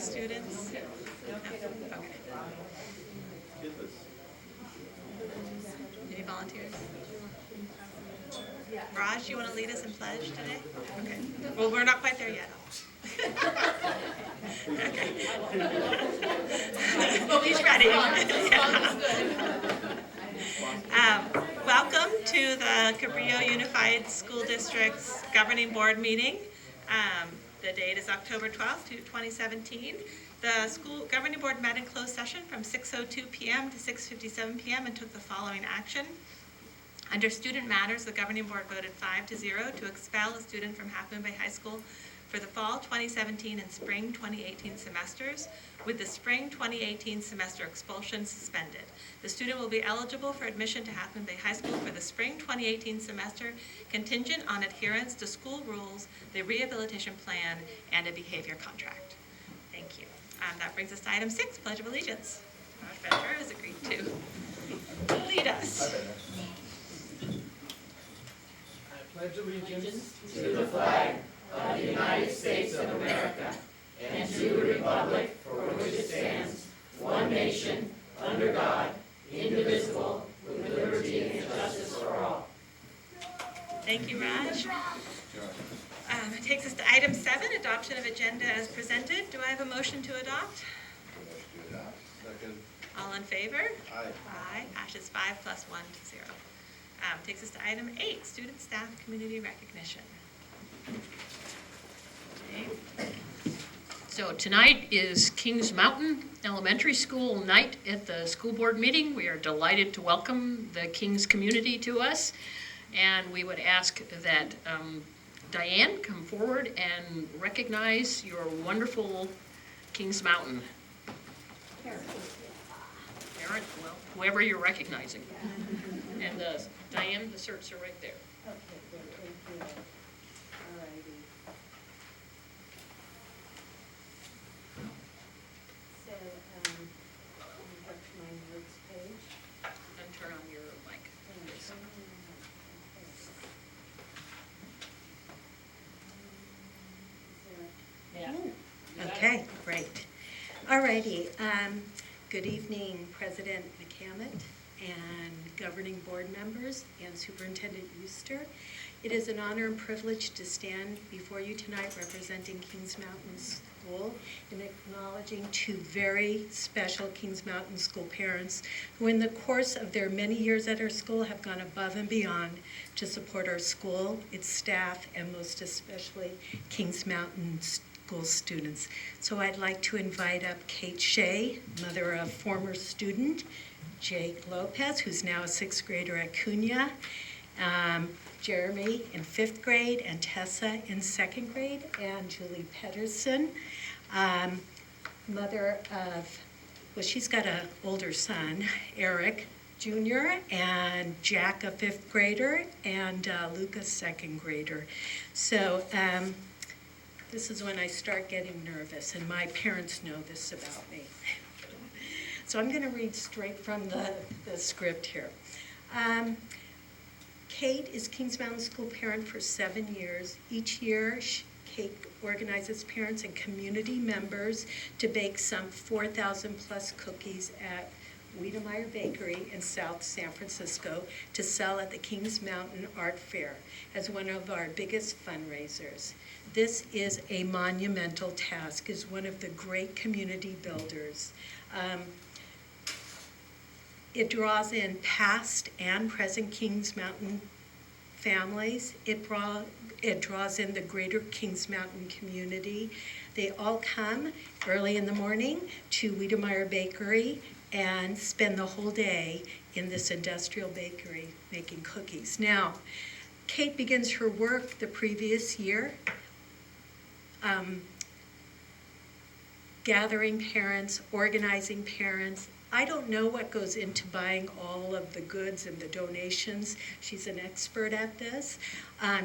students? No? Okay. Any volunteers? Raj, you want to lead us in pledge today? Okay. Well, we're not quite there yet. Okay. But he's ready. Welcome to the Cabrillo Unified School District's Governing Board meeting. The date is October 12th, 2017. The school governing board met in closed session from 6:02 p.m. to 6:57 p.m. and took the following action. Under student matters, the governing board voted 5-0 to expel a student from Half Moon Bay High School for the fall 2017 and spring 2018 semesters, with the spring 2018 semester expulsion suspended. The student will be eligible for admission to Half Moon Bay High School for the spring 2018 semester, contingent on adherence to school rules, the rehabilitation plan, and a behavior contract. Thank you. That brings us to item 6, Pledge of Allegiance. Raj Murthy has agreed to lead us. I pledge allegiance to the flag of the United States of America and to the republic for which it stands, one nation, under God, indivisible, with liberty and justice for all. Thank you, Raj. It takes us to item 7, adoption of agenda as presented. Do I have a motion to adopt? Second. All in favor? Aye. Aye. Passes 5 plus 1 to 0. Takes us to item 8, student staff community recognition. Okay. So tonight is Kings Mountain Elementary School night at the school board meeting. We are delighted to welcome the Kings community to us, and we would ask that Diane come forward and recognize your wonderful Kings Mountain parent, well, whoever you're recognizing. And Diane, the certs are right there. Okay, good, thank you. All righty. So, let me go to my notes page. And turn on your mic. Yeah. Okay, great. All righty. Good evening, President McCammett and governing board members and Superintendent Euster. It is an honor and privilege to stand before you tonight representing Kings Mountain School and acknowledging 2 very special Kings Mountain School parents who in the course of their many years at our school have gone above and beyond to support our school, its staff, and most especially Kings Mountain School students. So I'd like to invite up Kate Shea, mother of former student Jake Lopez, who's now a 6th grader at Cunha, Jeremy in 5th grade, and Tessa in 2nd grade, and Julie Pedersen, mother of, well, she's got an older son, Eric Jr., and Jack, a 5th grader, and Lucas, 2nd grader. So this is when I start getting nervous, and my parents know this about me. So I'm going to read straight from the script here. Kate is Kings Mountain School parent for 7 years. Each year, Kate organizes parents and community members to bake some 4,000 plus cookies at Wiedemeyer Bakery in South San Francisco to sell at the Kings Mountain Art Fair as one of our biggest fundraisers. This is a monumental task, is one of the great community builders. It draws in past and present Kings Mountain families. It draws in the greater Kings Mountain community. They all come early in the morning to Wiedemeyer Bakery and spend the whole day in this industrial bakery making cookies. Now, Kate begins her work the previous year, gathering parents, organizing parents. I don't know what goes into buying all of the goods and the donations. She's an expert at this.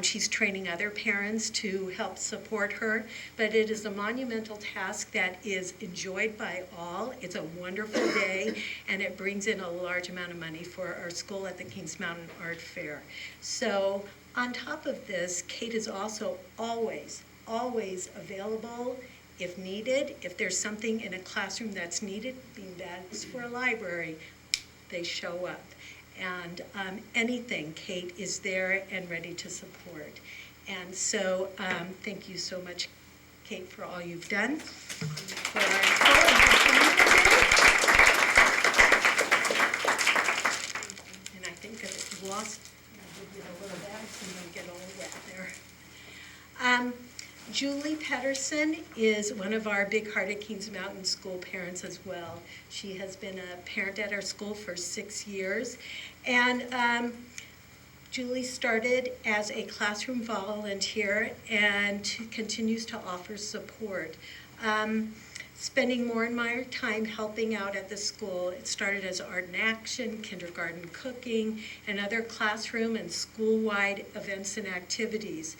She's training other parents to help support her, but it is a monumental task that is enjoyed by all. It's a wonderful day, and it brings in a large amount of money for our school at the Kings Mountain Art Fair. So on top of this, Kate is also always available if needed. If there's something in a classroom that's needed, beanbags for a library, they show up. And anything, Kate is there and ready to support. And so thank you so much, Kate, for all you've done for our school and for community. And I think that it's lost, I'll give you a little bag so you don't get all wet there. Julie Pedersen is one of our big-hearted Kings Mountain School parents as well. She has been a parent at our school for 6 years. And Julie started as a classroom volunteer and continues to offer support. Spending more and more time helping out at the school. It started as Art in Action, kindergarten cooking, and other classroom and school-wide events and activities.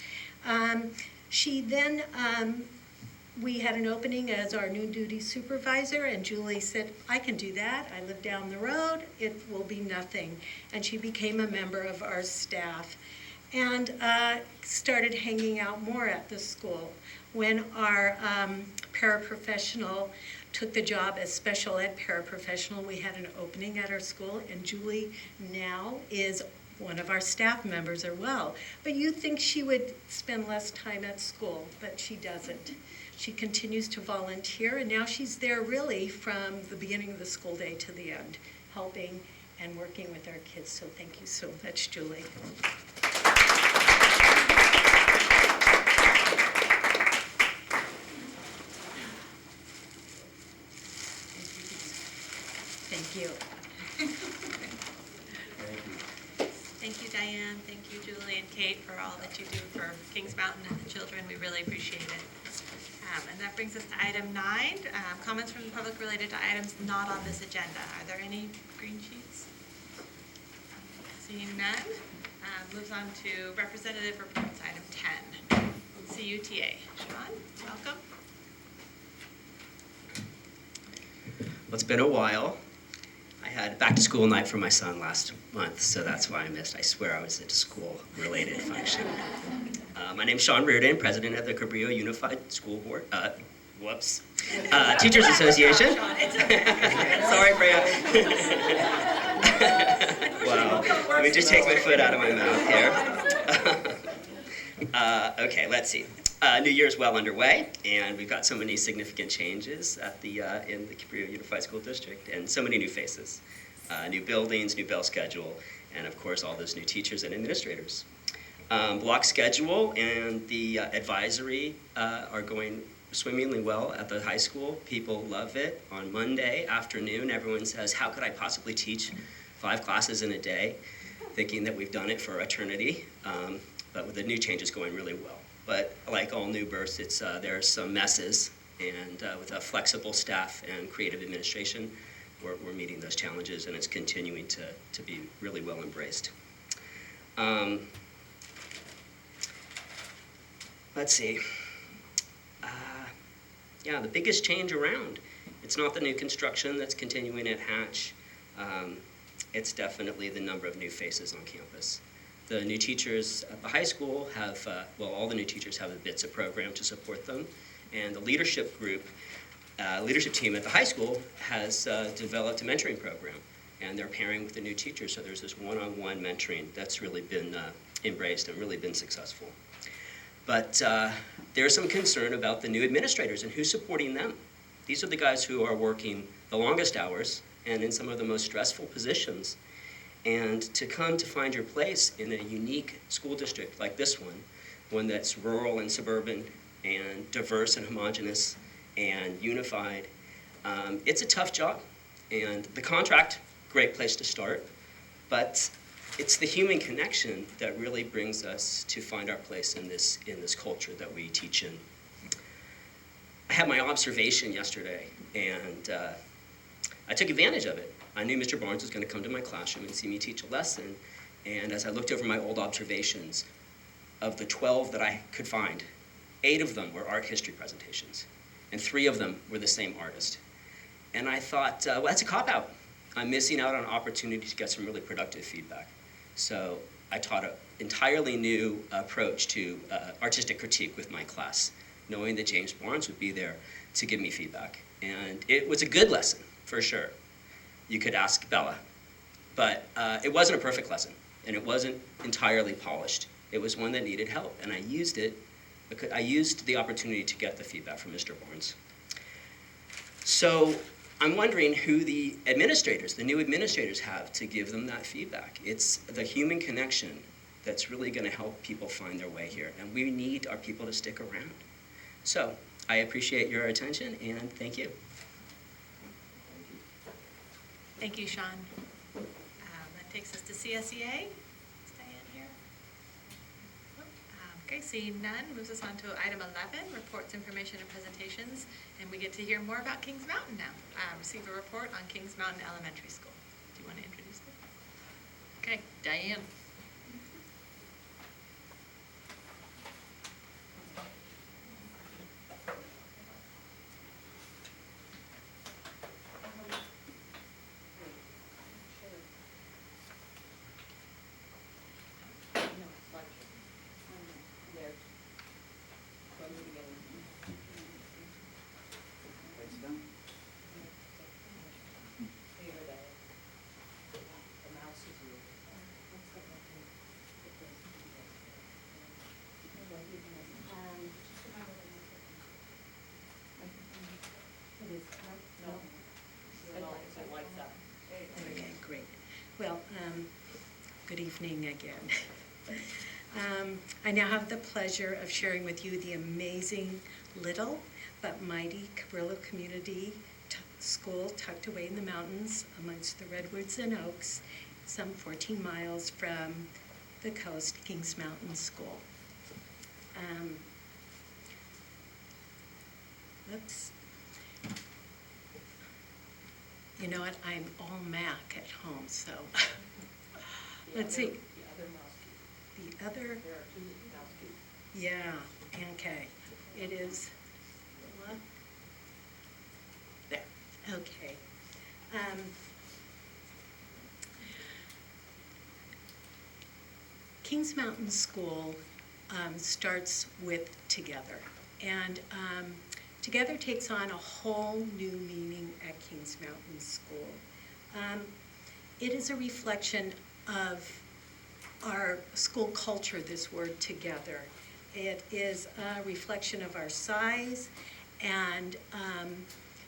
She then, we had an opening as our new duty supervisor, and Julie said, I can do that. I live down the road. It will be nothing. And she became a member of our staff and started hanging out more at the school. When our paraprofessional took the job as special ed paraprofessional, we had an opening at our school, and Julie now is one of our staff members as well. But you'd think she would spend less time at school, but she doesn't. She continues to volunteer, and now she's there really from the beginning of the school day to the end, helping and working with our kids. So thank you so much, Julie. Thank you. Thank you, Diane. Thank you, Julie and Kate, for all that you do for Kings Mountain and the children. We really appreciate it. And that brings us to item 9, comments from the public related to items not on this agenda. Are there any green sheets? Seeing none, moves on to representative reports, item 10, CUTA. Sean, welcome. Well, it's been a while. I had back to school night for my son last month, so that's why I missed. I swear I was at a school-related function. My name's Sean Riordan, president of the Cabrillo Unified School Board. Teachers Association. Sorry, Freya. Wow. Let me just take my foot out of my mouth here. Okay, let's see. New Year's well underway, and we've got so many significant changes at the in the Cabrillo Unified School District, and so many new faces, new buildings, new bell schedule, and of course all those new teachers and administrators. Block schedule and the advisory are going swimmingly well at the high school. People love it. On Monday afternoon, everyone says, "How could I possibly teach 5 classes in a day?" Thinking that we've done it for eternity, but with the new changes going really well. But like all new births, there are some messes, and with a flexible staff and creative administration, we're meeting those challenges, and it's continuing to be really well embraced. Let's see. Yeah, the biggest change around, it's not the new construction that's continuing at Hatch. It's definitely the number of new faces on campus. The new teachers at the high school have, all the new teachers have a BITSA program to support them. And the leadership group, leadership team at the high school has developed a mentoring program. And they're pairing with the new teachers, so there's this one-on-one mentoring that's really been embraced and really been successful. But there's some concern about the new administrators and who's supporting them. These are the guys who are working the longest hours and in some of the most stressful positions. And to come to find your place in a unique school district like this one that's rural and suburban and diverse and homogeneous and unified, it's a tough job. And the contract, great place to start, but it's the human connection that really brings us to find our place in this culture that we teach in. I had my observation yesterday, and I took advantage of it. I knew Mr. Barnes was going to come to my classroom and see me teach a lesson, and as I looked over my old observations, of the 12 that I could find, 8 of them were art history presentations, and 3 of them were the same artist. And I thought, well, that's a cop-out. I'm missing out on an opportunity to get some really productive feedback. So I taught an entirely new approach to artistic critique with my class. knowing that James Barnes would be there to give me feedback. And it was a good lesson, for sure. You could ask Bella. But it wasn't a perfect lesson, and it wasn't entirely polished. It was one that needed help, and I used it. I used the opportunity to get the feedback from Mr. Barnes. So I'm wondering who the administrators, the new administrators, have to give them that feedback. It's the human connection that's really going to help people find their way here, and we need our people to stick around. So I appreciate your attention, and thank you. Thank you, Sean. That takes us to CSEA. Is Diane here? Okay, seeing none, moves us on to item 11, reports, information, and presentations. And we get to hear more about Kings Mountain now. Receive a report on Kings Mountain Elementary School. Do you want to introduce them? Okay, Diane. Okay, great. Well, good evening again. I now have the pleasure of sharing with you the amazing little but mighty Cabrillo Community School tucked away in the mountains amongst the redwoods and oaks, some 14 miles from the coast, Kings Mountain School. Oops. You know what, I'm all Mac at home, so let's see. The other, There are two mouse cubes. yeah, okay. It is, what? There, okay. Kings Mountain School starts with together. And together takes on a whole new meaning at Kings Mountain School. It is a reflection of our school culture, this word together. It is a reflection of our size, and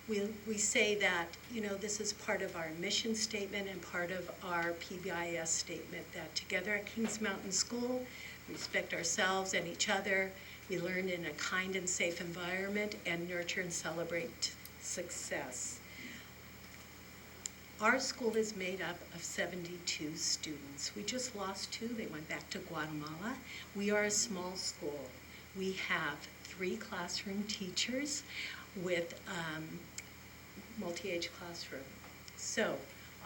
we say that, you know, this is part of our mission statement and part of our PBIS statement, that together at Kings Mountain School, we respect ourselves and each other, we learn in a kind and safe environment, and nurture and celebrate success. Our school is made up of 72 students. We just lost 2. They went back to Guatemala. We are a small school. We have 3 classroom teachers with multi-age classroom. So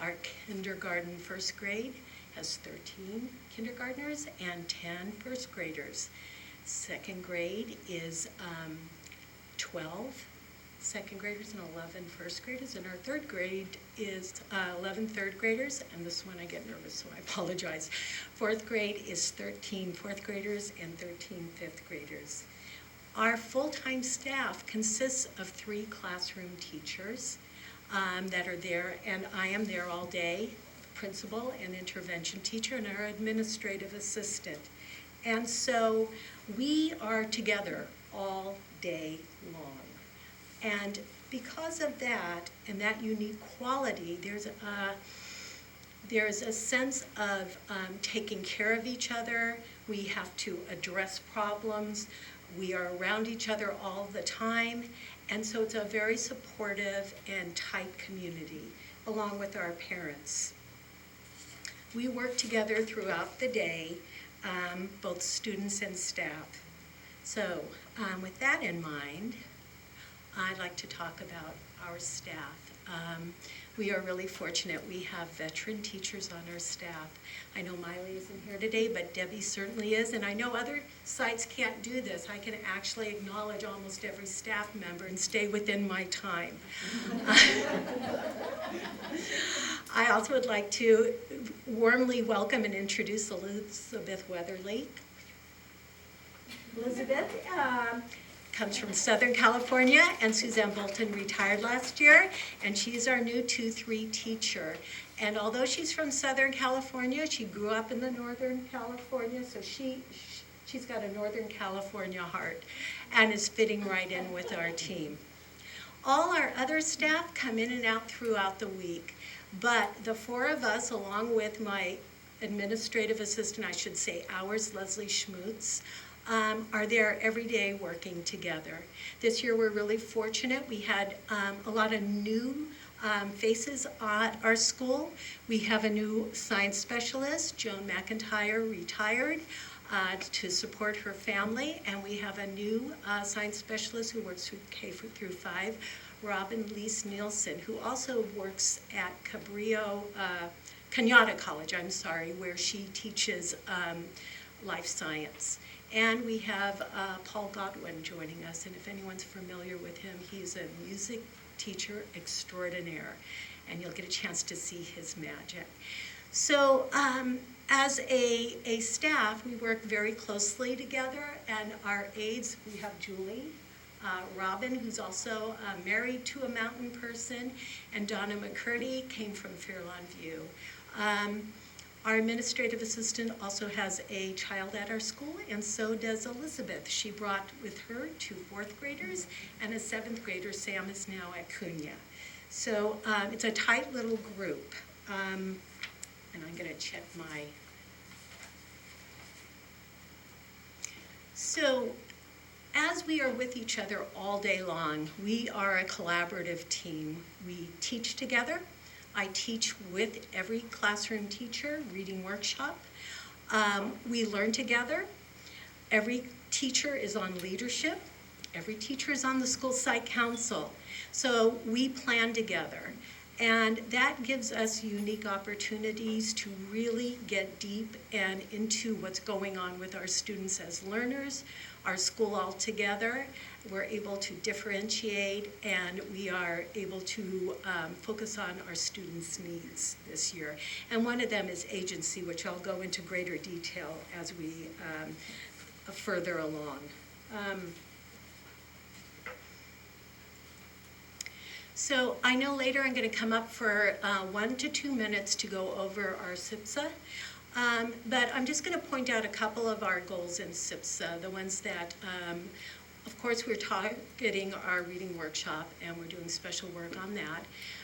our kindergarten first grade has 13 kindergartners and 10 first graders. Second grade is 12 second graders and 11 first graders, and our third grade is 11 third graders, and this one I get nervous, so I apologize. Fourth grade is 13 fourth graders and 13 fifth graders. Our full-time staff consists of 3 classroom teachers that are there, and I am there all day, principal and intervention teacher, and our administrative assistant. And so we are together all day long. And because of that and that unique quality, there's a sense of taking care of each other. We have to address problems. We are around each other all the time. And so it's a very supportive and tight community, along with our parents. We work together throughout the day, both students and staff. So with that in mind, I'd like to talk about our staff. We are really fortunate. We have veteran teachers on our staff. I know Miley isn't here today, but Debbie certainly is, and I know other sites can't do this. I can actually acknowledge almost every staff member and stay within my time. I also would like to warmly welcome and introduce Elizabeth Weatherly. Elizabeth comes from Southern California, and Suzanne Bolton retired last year, and she's our new 2-3 teacher. And although she's from Southern California, she grew up in the Northern California, so she's got a Northern California heart and is fitting right in with our team. All our other staff come in and out throughout the week, but the 4 of us, along with my administrative assistant, I should say ours, Leslie Schmutz, are there every day working together. This year we're really fortunate. We had a lot of new faces at our school. We have a new science specialist, Joan McIntyre, retired, to support her family, and we have a new science specialist who works with K through 5, Robin Lise Nielsen, who also works at Cabrillo, Cañada College, where she teaches life science. And we have Paul Godwin joining us, and if anyone's familiar with him, he's a music teacher extraordinaire, and you'll get a chance to see his magic. So as a staff, we work very closely together, and our aides, we have Julie, Robin, who's also married to a mountain person, and Donna McCurdy came from Fairlawn View. Our administrative assistant also has a child at our school, and so does Elizabeth. She brought with her 2 4th graders and a 7th grader. Sam is now at Cunha. So it's a tight little group. And I'm going to check my... So as we are with each other all day long, we are a collaborative team. We teach together. I teach with every classroom teacher, reading workshop. We learn together. Every teacher is on leadership. Every teacher is on the school site council. So we plan together. And that gives us unique opportunities to really get deep and into what's going on with our students as learners, our school altogether. We're able to differentiate, and we are able to focus on our students' needs this year. And one of them is agency, which I'll go into greater detail as we further along. So I know later I'm going to come up for 1 to 2 minutes to go over our SIPSA, but I'm just going to point out a couple of our goals in SIPSA, the ones that, of course, we're targeting our reading workshop, and we're doing special work on that.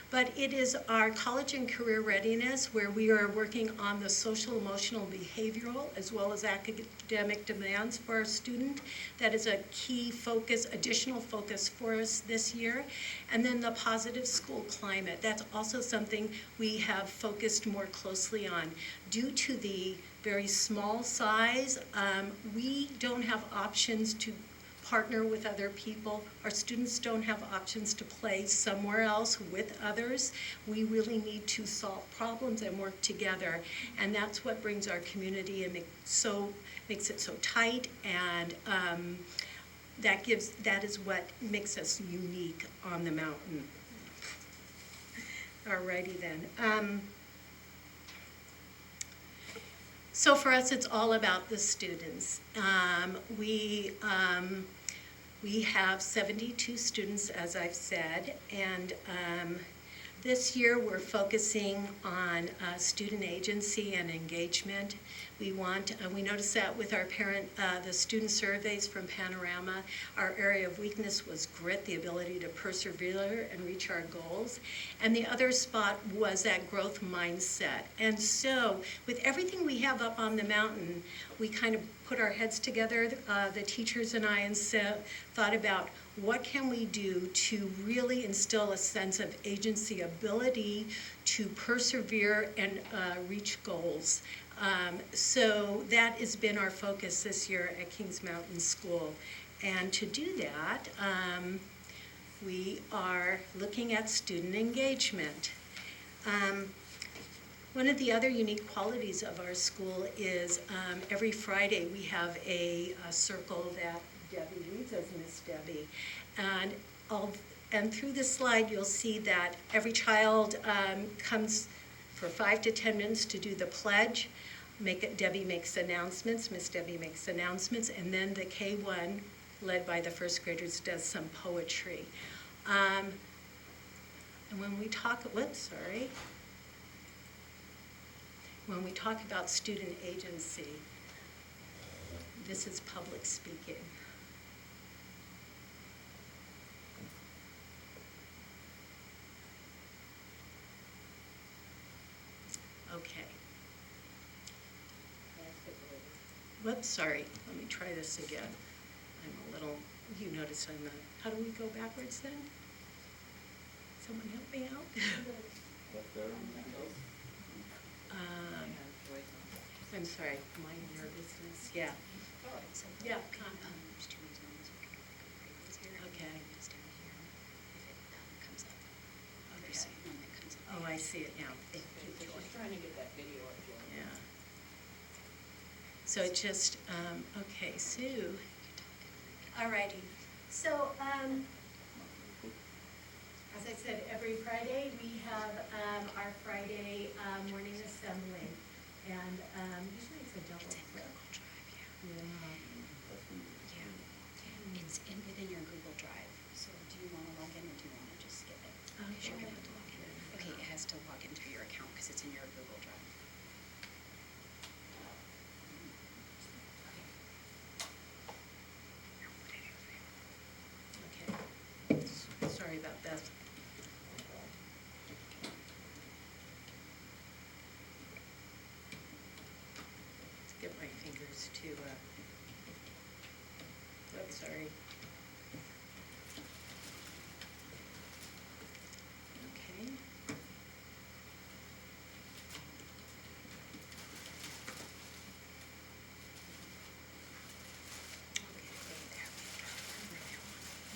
But it is our college and career readiness, where we are working on the social, emotional, behavioral, as well as academic demands for our student. That is a key focus, additional focus for us this year. And then the positive school climate. That's also something we have focused more closely on. Due to the very small size, we don't have options to partner with other people. Our students don't have options to play somewhere else with others. We really need to solve problems and work together, and that's what brings our community and makes it so tight, and that is what makes us unique on the mountain. Alrighty then. So for us, it's all about the students. We have 72 students, as I've said, and this year we're focusing on student agency and engagement. We noticed that with our the student surveys from Panorama, our area of weakness was grit, the ability to persevere and reach our goals. And the other spot was that growth mindset. And so with everything we have up on the mountain, we kind of put our heads together, the teachers and I, and thought about what can we do to really instill a sense of agency, ability to persevere and reach goals. So that has been our focus this year at Kings Mountain School. And to do that, we are looking at student engagement. One of the other unique qualities of our school is every Friday we have a circle that Debbie leads as Miss Debbie. And through this slide you'll see that every child comes for 5 to 10 minutes to do the pledge. Debbie makes announcements, Miss Debbie makes announcements, and then the K1 led by the first graders, does some poetry. And when we talk, when we talk about student agency, this is public speaking. Okay. Whoops, sorry. Let me try this again. I'm a little, you notice I'm not, how do we go backwards then? Someone help me out? I'm sorry, my nervousness, yeah. Yeah, okay. Oh, I see it now. Thank you, Joy. She's trying to get that video up, Joy. Yeah. So it just, okay, Sue. All righty. So, as I said, every Friday we have our Friday morning assembly. And usually it's a double. It's in Google Drive, yeah. Yeah. It's within your Google Drive. So do you want to log in or do you want to just skip it? Because you're going to have to log in. Okay, it has to log in through your account because it's in your Google Drive. Okay. Sorry about that. Let's get my fingers to, oops, sorry. Okay.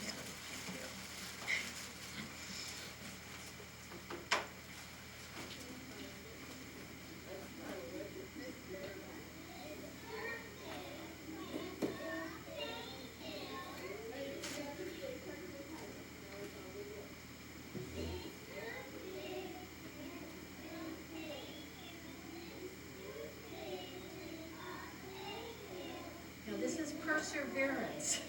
Yeah, thank you. Now, this is perseverance.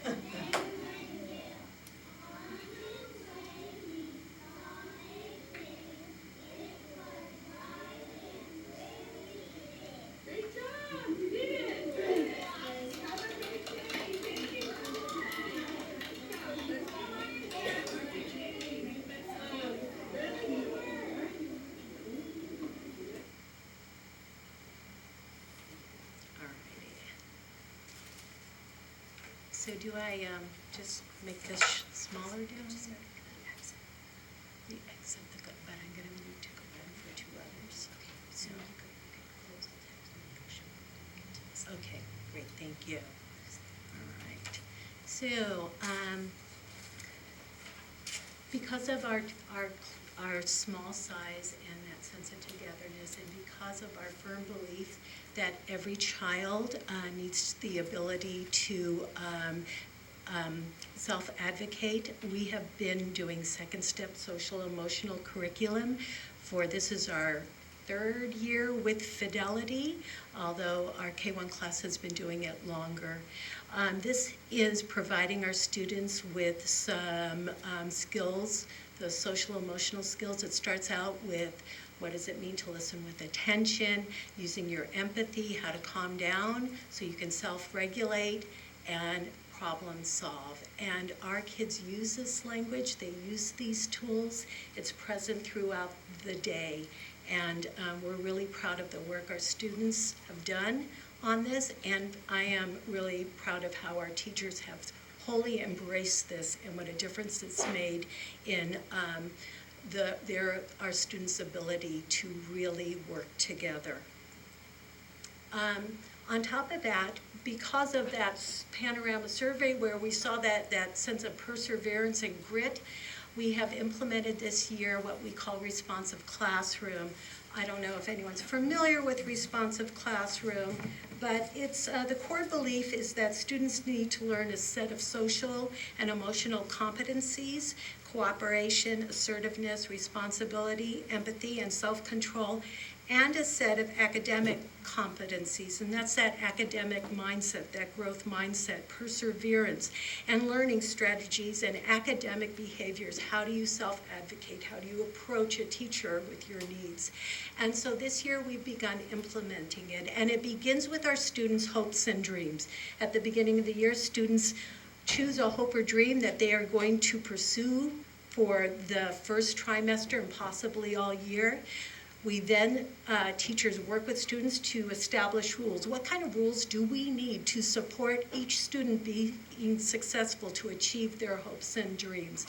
Alrighty. So do I just make this smaller down? The exit, but I'm going to need to go on for two others. Okay, so you could close the tabs and go show get to this. Okay, great, thank you. All right. So, because of our small size and that sense of togetherness, and because of our firm belief that every child needs the ability to self-advocate, we have been doing second step social emotional curriculum for, this is our third year with Fidelity, although our K-1 class has been doing it longer. This is providing our students with some skills, the social emotional skills. It starts out with what does it mean to listen with attention, using your empathy, how to calm down so you can self-regulate and problem solve. And our kids use this language, they use these tools. It's present throughout the day. And we're really proud of the work our students have done on this, and I am really proud of how our teachers have wholly embraced this and what a difference it's made in our students' ability to really work together. On top of that, because of that panorama survey where we saw that sense of perseverance and grit, we have implemented this year what we call responsive classroom. I don't know if anyone's familiar with responsive classroom, but it's the core belief is that students need to learn a set of social and emotional competencies, cooperation, assertiveness, responsibility, empathy, and self-control. and a set of academic competencies, and that's that academic mindset, that growth mindset, perseverance, and learning strategies and academic behaviors. How do you self-advocate? How do you approach a teacher with your needs? And so this year we've begun implementing it, and it begins with our students' hopes and dreams. At the beginning of the year, students choose a hope or dream that they are going to pursue for the first trimester and possibly all year. We then, teachers work with students to establish rules. What kind of rules do we need to support each student being successful to achieve their hopes and dreams?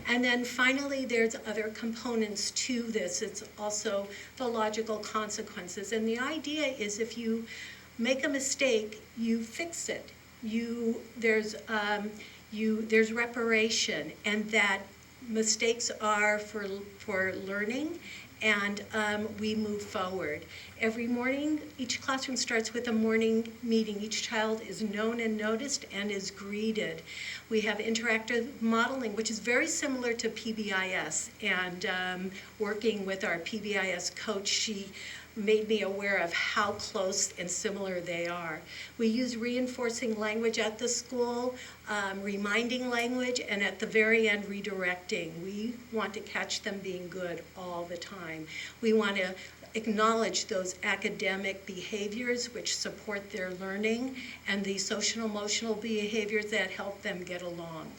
And then finally, there's other components to this. It's also the logical consequences. And the idea is if you make a mistake, you fix it. There's reparation, and that mistakes are for learning, and we move forward. Every morning, each classroom starts with a morning meeting. Each child is known and noticed and is greeted. We have interactive modeling, which is very similar to PBIS, and working with our PBIS coach, she made me aware of how close and similar they are. We use reinforcing language at the school, reminding language, and at the very end, redirecting. We want to catch them being good all the time. We want to acknowledge those academic behaviors which support their learning and the social emotional behaviors that help them get along.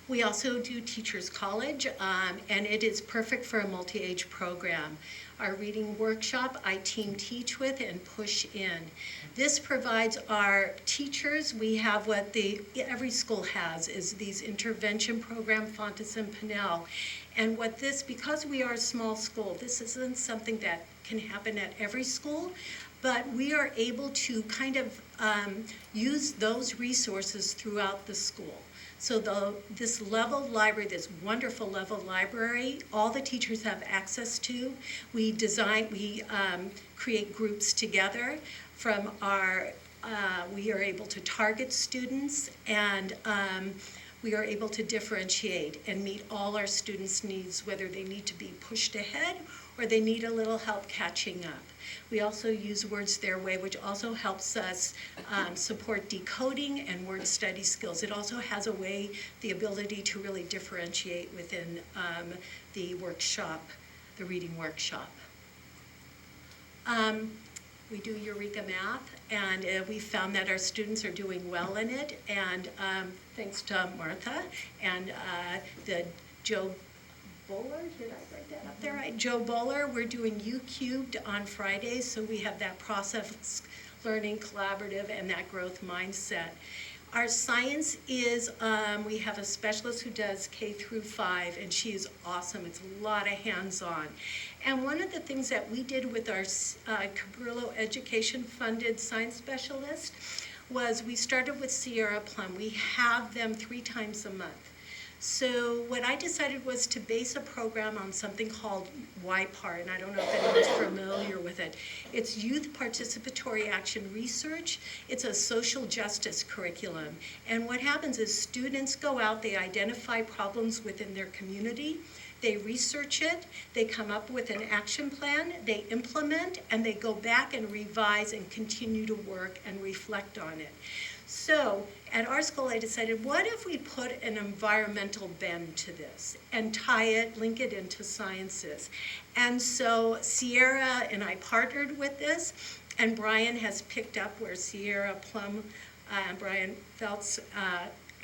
We also do Teachers College, and it is perfect for a multi-age program. Our reading workshop, I team teach with and push in. This provides our teachers, we have what every school has, is these intervention program, Fontes and Pinnell. And what this, because we are a small school, this isn't something that can happen at every school, but we are able to kind of use those resources throughout the school. So this level library, this wonderful level library, all the teachers have access to. We create groups together from we are able to target students, and we are able to differentiate and meet all our students' needs, whether they need to be pushed ahead or they need a little help catching up. We also use Words Their Way, which also helps us support decoding and word study skills. It also has the ability to really differentiate within the workshop, the reading workshop. We do Eureka Math, and we found that our students are doing well in it, and thanks to Martha and the Joe Bowler, did I write that up there right? Joe Bowler, we're doing U Cubed on Fridays, so we have that process learning collaborative and that growth mindset. Our science is, we have a specialist who does K through 5, and she is awesome. It's a lot of hands-on. And one of the things that we did with our Cabrillo education-funded science specialist was we started with Sierra Plum. We have them 3 times a month. So what I decided was to base a program on something called YPAR, and I don't know if anyone's familiar with it. It's Youth Participatory Action Research. It's a social justice curriculum. And what happens is students go out, they identify problems within their community, they research it, they come up with an action plan, they implement, and they go back and revise and continue to work and reflect on it. So at our school, I decided, what if we put an environmental bend to this and link it into sciences? And so Sierra and I partnered with this, and Brian has picked up where Sierra Plum, Brian Feltz,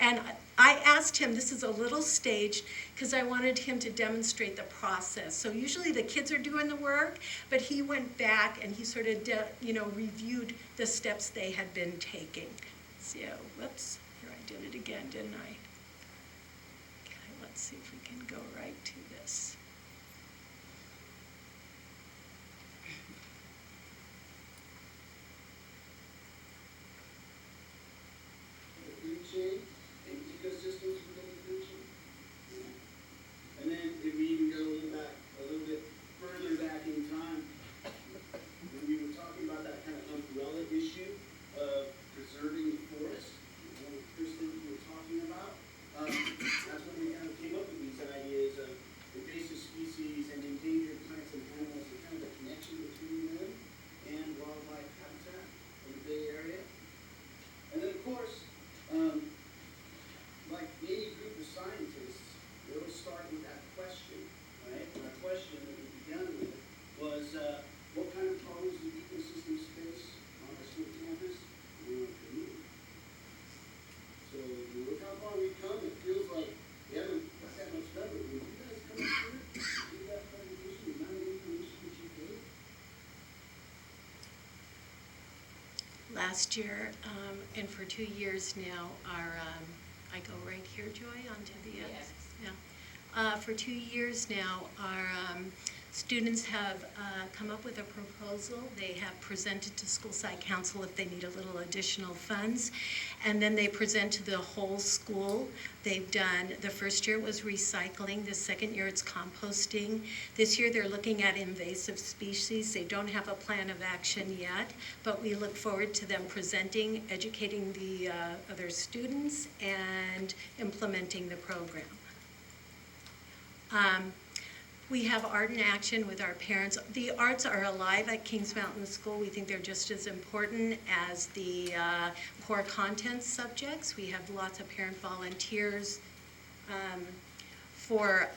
and I asked him, this is a little staged, because I wanted him to demonstrate the process. So usually the kids are doing the work, but he went back and he sort of, reviewed the steps they had been taking. So, whoops, here I did it again, didn't I? Okay, let's see if we can go right to this. Food chain and ecosystems within the food chain. And then if we even go a little bit further back in time, when we were talking about that kind of umbrella issue of preserving the forest, what Kristen you were talking about, that's when we kind of came up with these ideas of invasive species and endangered plants last year, and for 2 years now, our, I go right here, Joy, onto the end? Yes. Yeah. For 2 years now, our students have come up with a proposal. They have presented to school site council if they need a little additional funds, and then they present to the whole school. They've done, the first year was recycling, the second year it's composting. This year they're looking at invasive species. They don't have a plan of action yet, but we look forward to them presenting, educating the other students, and implementing the program. We have art in action with our parents. The arts are alive at Kings Mountain School. We think they're just as important as the core content subjects. We have lots of parent volunteers for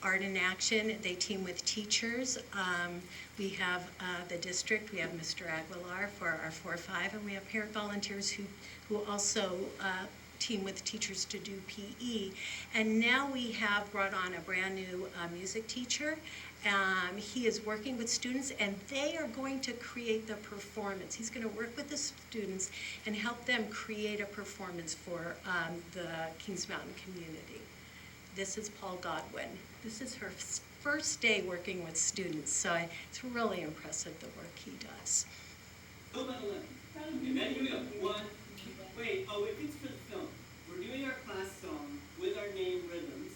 art in action. They team with teachers. We have the district. We have Mr. Aguilar for our 4-5, and we have parent volunteers who also team with teachers to do PE. And now we have brought on a brand new music teacher. He is working with students, and they are going to create the performance. He's going to work with the students and help them create a performance for the Kings Mountain community. This is Paul Godwin. This is her first day working with students, so it's really impressive the work he does. Film at 11. Okay, ready? Here we go. 1. Wait, if it's for the film, we're doing our class song with our name rhythms,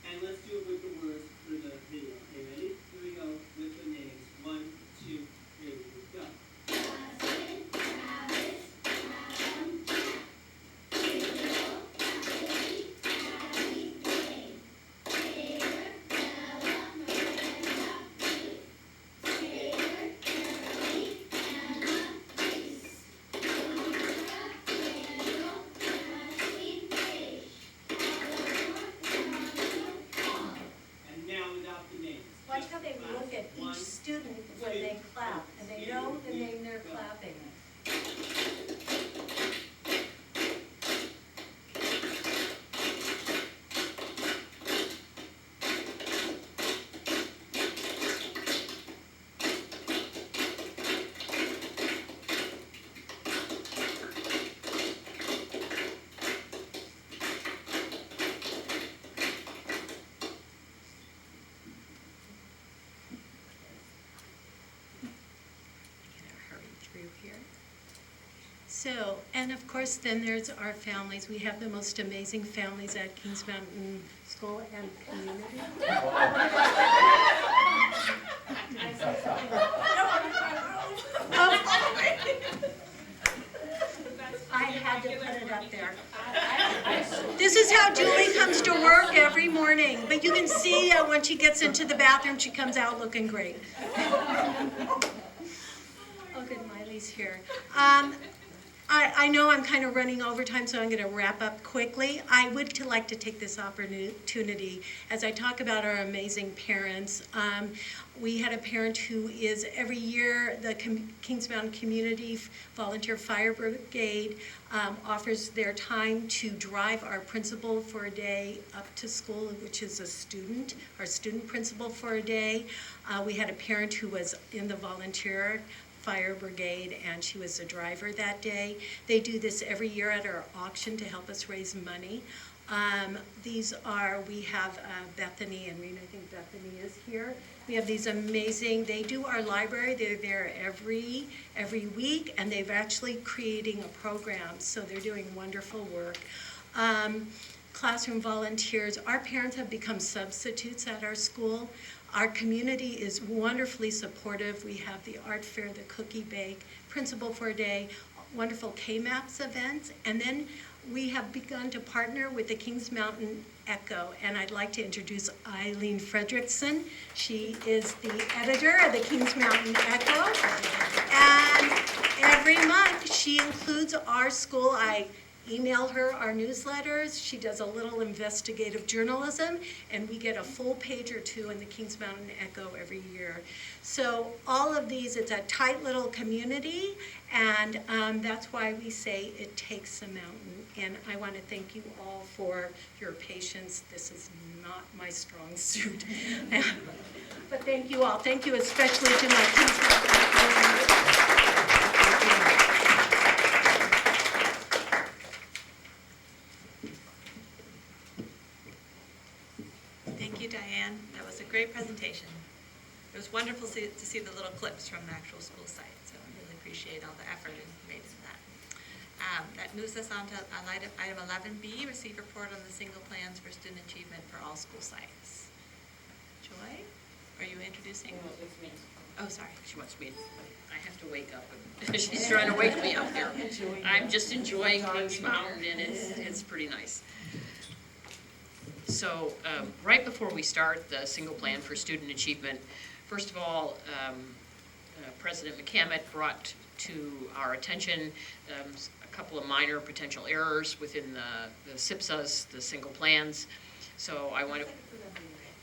and let's do it with the words for the video. Okay, ready? Here we go with the names. 1, 2, 3, go. Watch how they look at each student when they clap, and they know the name they're clapping. So, and of course, then there's our families. We have the most amazing families at Kings Mountain School and community. I had to put it up there. This is how Julie comes to work every morning. But you can see when she gets into the bathroom, she comes out looking great. Oh, good, Miley's here. I know I'm kind of running over time, so I'm going to wrap up quickly. I would like to take this opportunity, as I talk about our amazing parents. We had a parent who is, every year, the Kings Mountain Community Volunteer Fire Brigade offers their time to drive our principal for a day up to school, which is a student, our student principal for a day. We had a parent who was in the volunteer fire brigade, and she was the driver that day. They do this every year at our auction to help us raise money. We have Bethany and Rena. I think Bethany is here. We have these amazing, they do our library. They're there every week, and they've actually creating a program, so they're doing wonderful work. Classroom volunteers. Our parents have become substitutes at our school. Our community is wonderfully supportive. We have the art fair, the cookie bake, principal for a day, wonderful K-MAPS events, and then we have begun to partner with the Kings Mountain Echo, and I'd like to introduce Eileen Fredrickson. She is the editor of the Kings Mountain Echo, and every month she includes our school. I email her our newsletters. She does a little investigative journalism, and we get a full page or two in the Kings Mountain Echo every year. So all of these, it's a tight little community, and that's why we say it takes a mountain. And I want to thank you all for your patience. This is not my strong suit. But thank you all. Thank you especially to my Kings Mountain community. Diane. That was a great presentation. It was wonderful to see the little clips from the actual school site, so I really appreciate all the effort made in that. That moves us on to item 11B, receive report on the single plans for student achievement for all school sites. Joy, are you introducing? Oh, sorry. She wants me, I have to wake up. She's trying to wake me up here. I'm just enjoying Kings Mountain, and it's pretty nice. So right before we start the single plan for student achievement, first of all, President McCammett brought to our attention a couple of minor potential errors within the SIPSAs, the single plans. So I want to,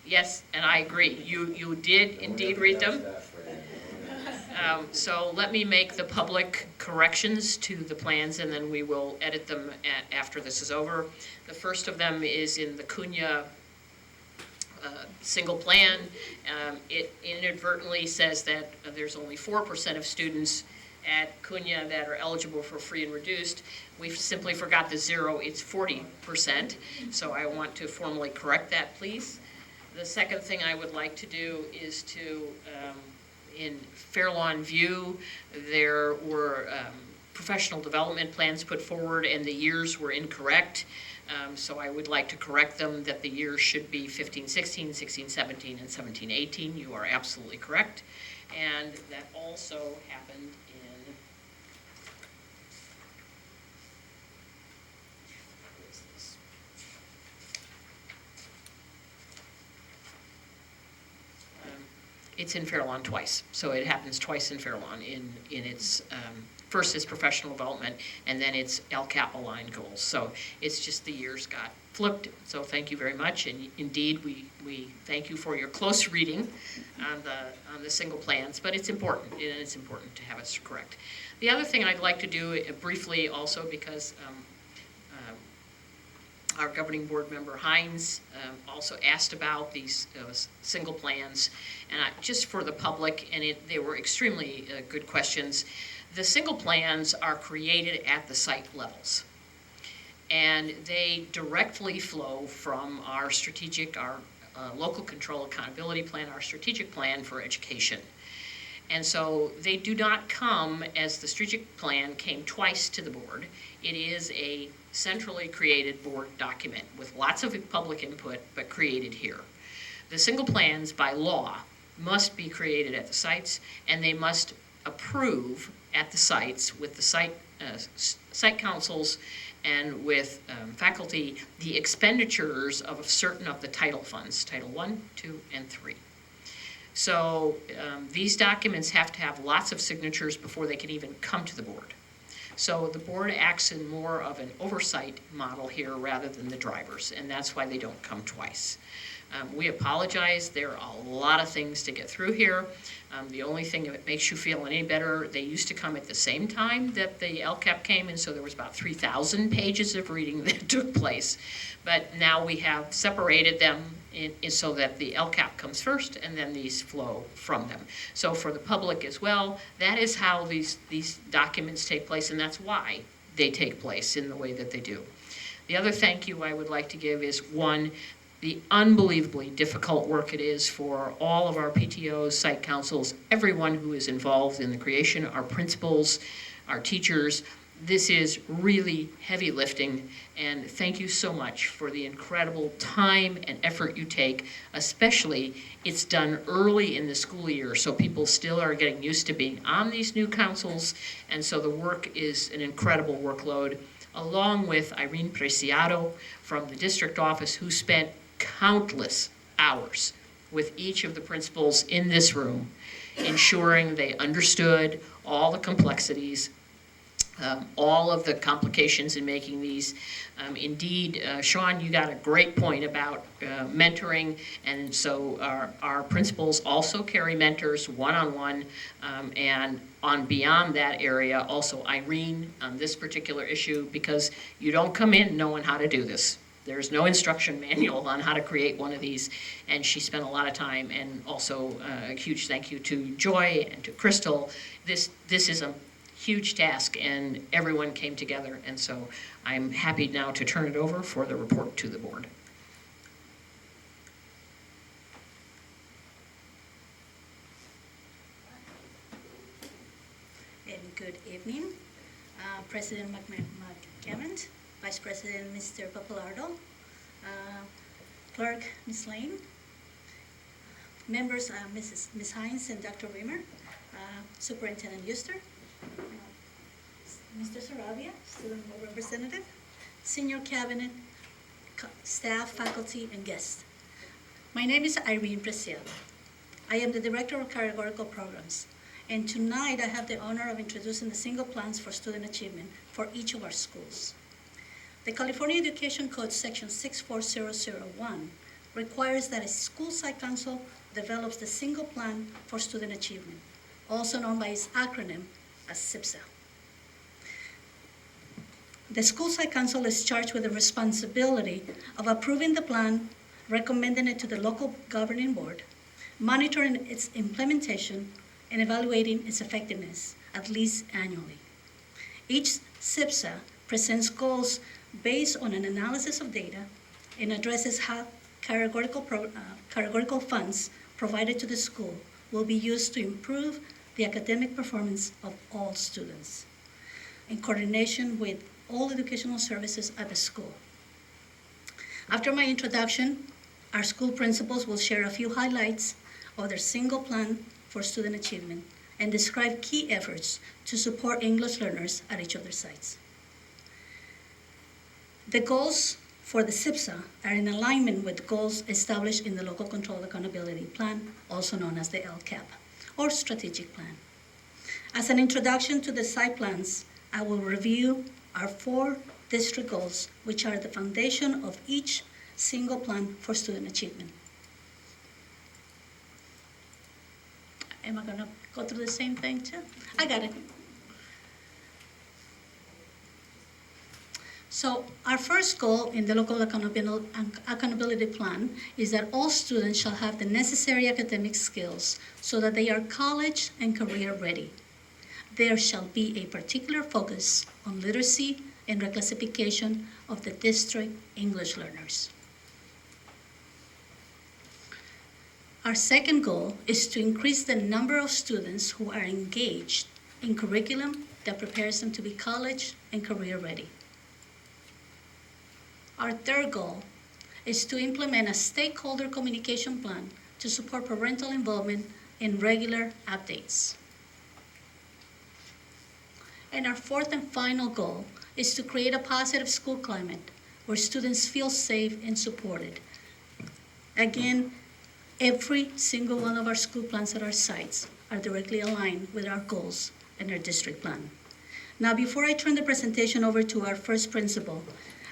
yes, and I agree. You did indeed read them. So let me make the public corrections to the plans, and then we will edit them after this is over. The first of them is in the Cunha single plan. It inadvertently says that there's only 4% of students at Cunha that are eligible for free and reduced. We simply forgot the 0, it's 40%. So I want to formally correct that, please. The second thing I would like to do is to, in Fairlawn View, there were professional development plans put forward and the years were incorrect. So I would like to correct them, that the years should be 15-16, 16-17, and 17-18. You are absolutely correct. And that also happened in, what is this? It's in Fairlawn twice. So it happens twice in Fairlawn in its, first it's professional development, and then it's LCAP aligned goals. So it's just the years got flipped. So thank you very much, and indeed we thank you for your close reading on the single plans. But it's important, and it's important to have us correct. The other thing I'd like to do briefly also, because our governing board member Hines also asked about these single plans, and just for the public, and they were extremely good questions. The single plans are created at the site levels, and they directly flow from our strategic, our local control accountability plan, our strategic plan for education. And so they do not come as the strategic plan came twice to the board. It is a centrally created board document with lots of public input, but created here. The single plans by law must be created at the sites, and they must approve at the sites with the site councils and with faculty the expenditures of certain of the title funds, Title I, II, and III. So these documents have to have lots of signatures before they can even come to the board. So the board acts in more of an oversight model here rather than the drivers, and that's why they don't come twice. We apologize. There are a lot of things to get through here. The only thing that makes you feel any better, they used to come at the same time that the LCAP came, and so there was about 3,000 pages of reading that took place. But now we have separated them so that the LCAP comes first, and then these flow from them. So for the public as well, that is how these documents take place, and that's why they take place in the way that they do. The other thank you I would like to give is, one, the unbelievably difficult work it is for all of our PTOs, site councils, everyone who is involved in the creation, our principals, our teachers. This is really heavy lifting, and thank you so much for the incredible time and effort you take, especially it's done early in the school year, so people still are getting used to being on these new councils, and so the work is an incredible workload, along with Irene Brazil from the district office, who spent countless hours with each of the principals in this room, ensuring they understood all the complexities, all of the complications in making these. Indeed, Sean, you got a great point about mentoring, and so our principals also carry mentors one-on-one, and on beyond that area, also Irene on this particular issue, because you don't come in knowing how to do this. There's no instruction manual on how to create one of these, and she spent a lot of time, and also a huge thank you to Joy and to Crystal. This is a huge task, and everyone came together, and so I'm happy now to turn it over for the report to the board. good evening. President McCammon, Vice President Mr. Papalardo, Clerk Ms. Lane, members Ms. Hines and Dr. Weimer, Superintendent Euster, Mr. Sarabia, Student Board Representative, Senior Cabinet, staff, faculty, and guests. My name is Irene Brazil. I am the Director of Categorical Programs, and tonight I have the honor of introducing the single plans for student achievement for each of our schools. The California Education Code Section 64001 requires that a school site council develops the single plan for student achievement, also known by its acronym as CIPSA. The school site council is charged with the responsibility of approving the plan, recommending it to the local governing board, monitoring its implementation, and evaluating its effectiveness, at least annually. Each CIPSA presents goals based on an analysis of data and addresses how categorical funds provided to the school will be used to improve the academic performance of all students, in coordination with all educational services at the school. After my introduction, our school principals will share a few highlights of their single plan for student achievement and describe key efforts to support English learners at each of their sites. The goals for the CIPSA are in alignment with goals established in the Local Control Accountability Plan, also known as the LCAP, or Strategic Plan. As an introduction to the site plans, I will review our 4 district goals, which are the foundation of each single plan for student achievement. Am I going to go through the same thing too? I got it. So our first goal in the Local Accountability Plan is that all students shall have the necessary academic skills so that they are college and career ready. There shall be a particular focus on literacy and reclassification of the district English learners. Our second goal is to increase the number of students who are engaged in curriculum that prepares them to be college and career ready. Our third goal is to implement a stakeholder communication plan to support parental involvement in regular updates. And our fourth and final goal is to create a positive school climate where students feel safe and supported. Again, every single one of our school plans at our sites are directly aligned with our goals and our district plan. Now, before I turn the presentation over to our first principal,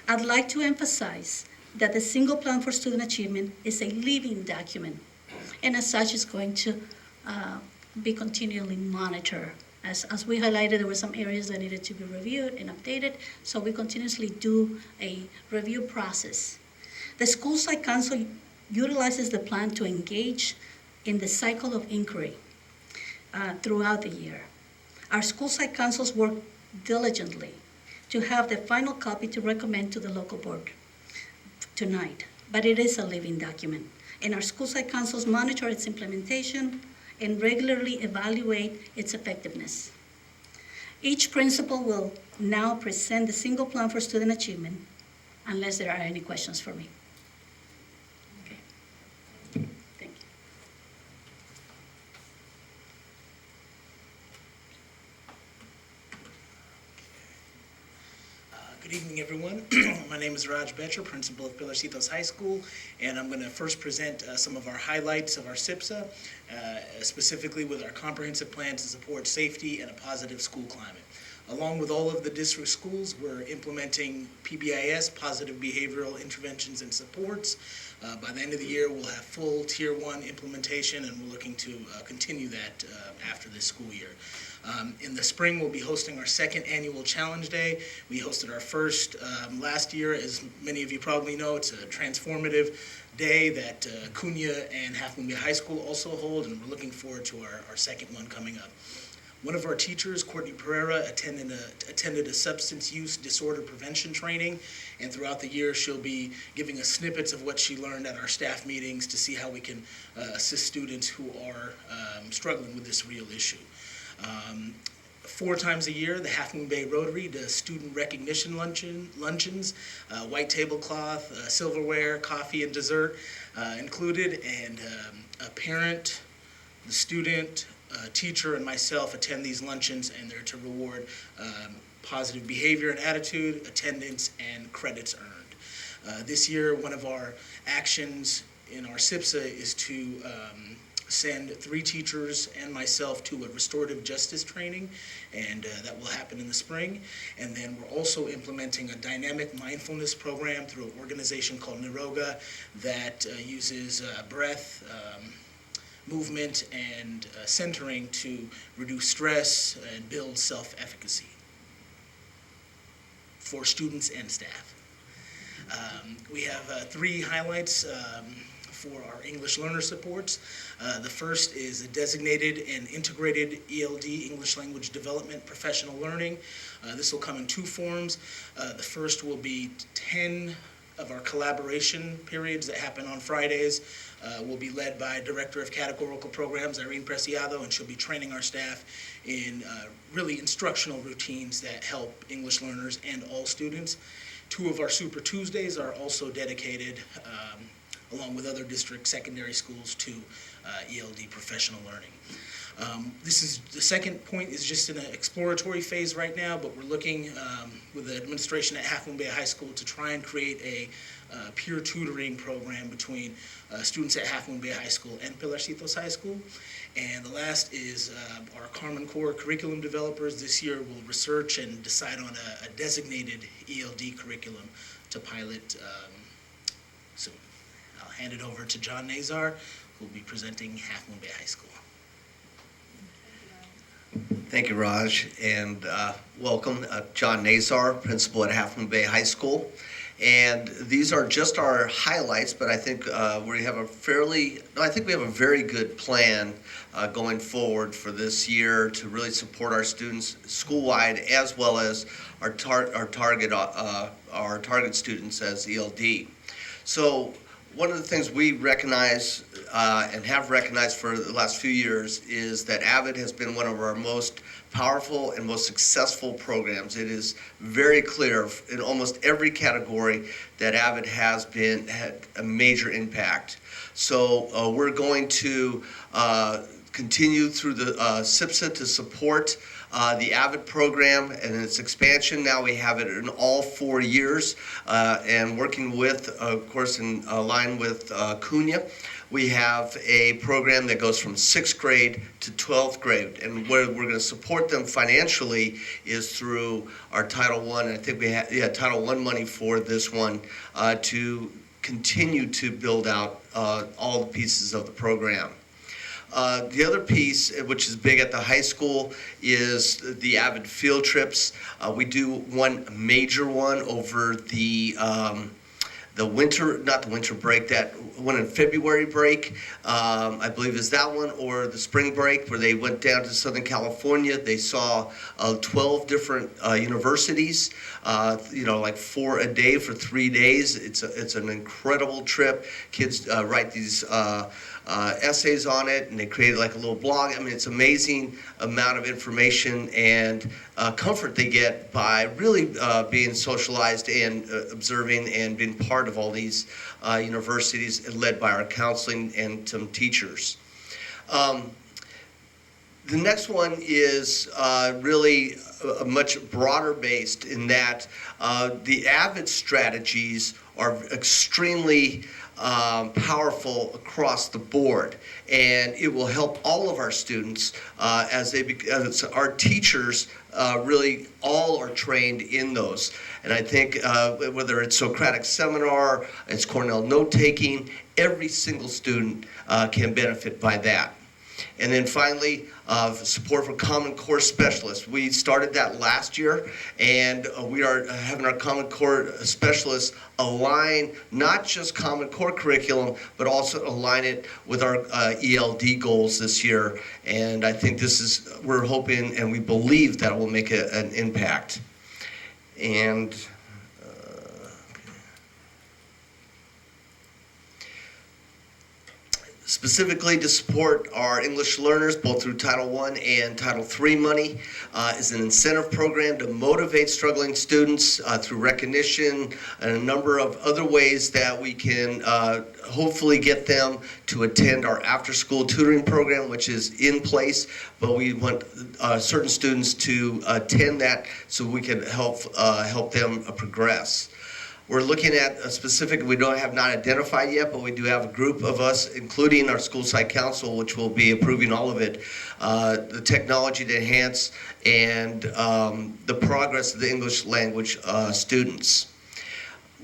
I'd like to emphasize that the single plan for student achievement is a living document, and as such is going to be continually monitored. As we highlighted, there were some areas that needed to be reviewed and updated, so we continuously do a review process. The School Site Council utilizes the plan to engage in the cycle of inquiry throughout the year. Our School Site Councils work diligently to have the final copy to recommend to the local board tonight, but it is a living document, and our School Site Councils monitor its implementation and regularly evaluate its effectiveness. Each principal will now present the single plan for student achievement, unless there are any questions for me. Okay. Thank you. Good evening, everyone. My name is Raj Murthy, principal of Pilarcitos High School, and I'm going to first present some of our highlights of our CIPSA, specifically with our comprehensive plan to support safety and a positive school climate. Along with all of the district schools, we're implementing PBIS, positive behavioral interventions and supports. By the end of the year, we'll have full Tier 1 implementation, and we're looking to continue that after this school year. In the spring, we'll be hosting our second annual Challenge Day. We hosted our first last year. As many of you probably know, it's a transformative day that Cunha and Half Moon Bay High School also hold, and we're looking forward to our second one coming up. One of our teachers, Courtney Pereira, attended a substance use disorder prevention training, and throughout the year she'll be giving us snippets of what she learned at our staff meetings to see how we can assist students who are struggling with this real issue. 4 times a year, the Half Moon Bay Rotary does student recognition luncheons, white tablecloth, silverware, coffee, and dessert included, and a parent, the student, teacher, and myself attend these luncheons, and they're to reward positive behavior and attitude, attendance, and credits earned. This year, one of our actions in our CIPSA is to send 3 teachers and myself to a restorative justice training, and that will happen in the spring. And then we're also implementing a dynamic mindfulness program through an organization called Niroga that uses breath, movement, and centering to reduce stress and build self-efficacy for students and staff. We have 3 highlights for our English learner supports. The first is a designated and integrated ELD, English Language Development Professional Learning. This will come in 2 forms. The first will be 10 of our collaboration periods that happen on Fridays. Will be led by Director of Categorical Programs, Irene Brazil, and she'll be training our staff in really instructional routines that help English learners and all students. 2 of our Super Tuesdays are also dedicated, along with other district secondary schools, to ELD professional learning. This is the second point is just in an exploratory phase right now, but we're looking with the administration at Half Moon Bay High School to try and create a peer tutoring program between students at Half Moon Bay High School and Pilarcitos High School. And the last is our Common Core curriculum developers this year will research and decide on a designated ELD curriculum to pilot soon. I'll hand it over to John Nazar, who will be presenting Half Moon Bay High School. Thank you, Raj, and welcome. John Nazar, principal at Half Moon Bay High School. And these are just our highlights, but I think we have a very good plan going forward for this year to really support our students school-wide, as well as our target students as ELD. So one of the things we recognize and have recognized for the last few years is that AVID has been one of our most powerful and most successful programs. It is very clear in almost every category that AVID has had a major impact. So we're going to continue through the CIPSA to support the AVID program and its expansion. Now we have it in all 4 years, and working with, of course, in line with CUNA. We have a program that goes from 6th grade to 12th grade, and where we're going to support them financially is through our Title I, and I think we have Title I money for this one to continue to build out all the pieces of the program. The other piece, which is big at the high school, is the AVID field trips. We do one major one over the winter, not the winter break, that one in February break, I believe is that one, or the spring break where they went down to Southern California. They saw 12 different universities, like 4 a day for 3 days. It's an incredible trip. Kids write these essays on it, and they created like a little blog. I mean, it's amazing amount of information and comfort they get by really being socialized and observing and being part of all these universities led by our counseling and some teachers. The next one is really much broader based in that the AVID strategies are extremely powerful across the board, and it will help all of our students as our teachers really all are trained in those. And I think whether it's Socratic seminar, it's Cornell note-taking, every single student can benefit by that. And then finally, support for Common Core specialists. We started that last year, and we are having our Common Core specialists align not just Common Core curriculum, but also align it with our ELD goals this year. And I think we're hoping and we believe that it will make an impact. And Specifically to support our English learners, both through Title I and Title III money, is an incentive program to motivate struggling students through recognition and a number of other ways that we can hopefully get them to attend our after-school tutoring program, which is in place, but we want certain students to attend that so we can help them progress. We're looking at a specific, we have not identified yet, but we do have a group of us, including our school site council, which will be approving all of it, the technology to enhance and the progress of the English language students.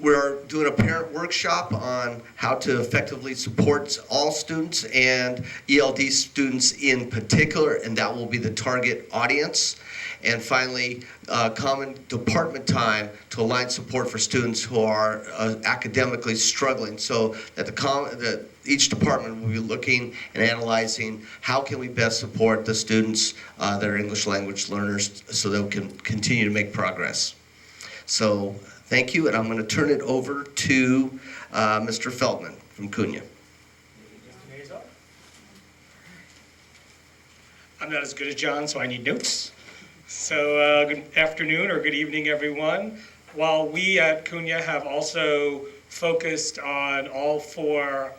We're doing a parent workshop on how to effectively support all students and ELD students in particular, and that will be the target audience. And finally, common department time to align support for students who are academically struggling, so that each department will be looking and analyzing how can we best support the students that are English language learners so that we can continue to make progress. So thank you, and I'm going to turn it over to Mr. Feldman from CUNY. I'm not as good as John, so I need notes. So good afternoon or good evening, everyone. While we at CUNY have also focused on all four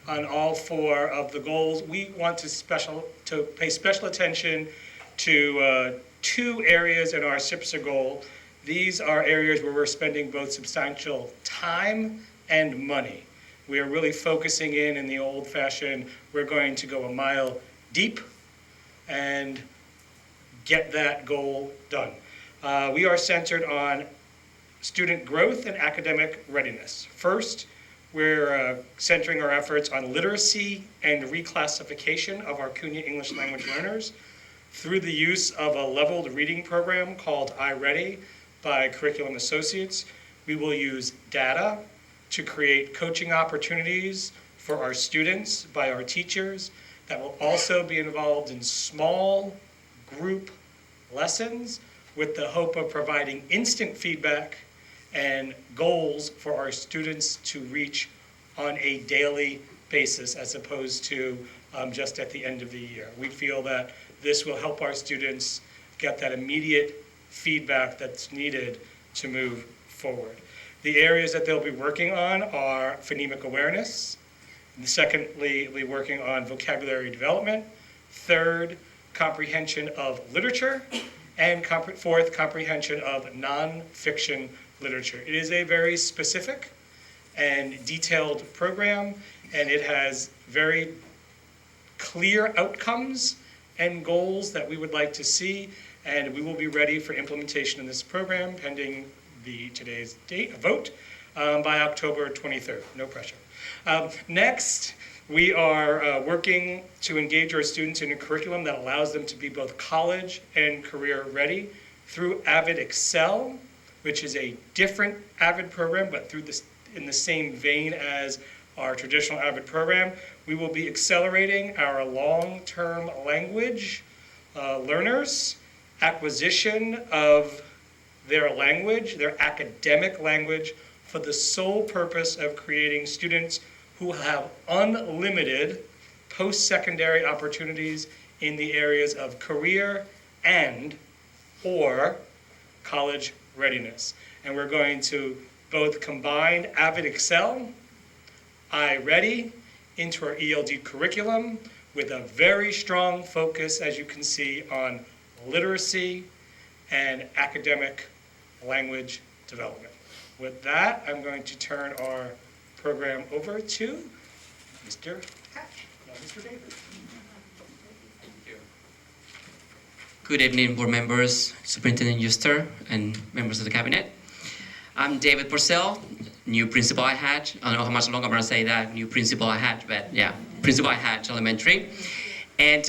of the goals, we want to pay special attention to two areas in our CIPSA goal. These are areas where we're spending both substantial time and money. We are really focusing in the old-fashioned, we're going to go a mile deep and get that goal done. We are centered on student growth and academic readiness. First, we're centering our efforts on literacy and reclassification of our CUNY English language learners through the use of a leveled reading program called iReady by Curriculum Associates. We will use data to create coaching opportunities for our students by our teachers that will also be involved in small group lessons with the hope of providing instant feedback and goals for our students to reach on a daily basis as opposed to just at the end of the year. We feel that this will help our students get that immediate feedback that's needed to move forward. The areas that they'll be working on are phonemic awareness. And secondly, we'll be working on vocabulary development. Third, comprehension of literature. And fourth, comprehension of nonfiction literature. It is a very specific and detailed program, and it has very clear outcomes and goals that we would like to see, and we will be ready for implementation in this program pending today's vote by October 23rd. No pressure. Next, we are working to engage our students in a curriculum that allows them to be both college and career ready through Avid Excel, which is a different Avid program, but in the same vein as our traditional Avid program. We will be accelerating our long-term language learners' acquisition of their language, their academic language, for the sole purpose of creating students who have unlimited post-secondary opportunities in the areas of career and or college readiness. And we're going to both combine Avid Excel, iReady, into our ELD curriculum with a very strong focus, as you can see, on literacy and academic language development. With that, I'm going to turn our program over to Mr. Hatch. No, Mr. Davis. Good evening, board members, Superintendent Euster, and members of the cabinet. I'm David Purcell, new principal at Hatch. I don't know how much longer I'm going to say that, new principal at Hatch, but yeah, principal at Hatch Elementary. And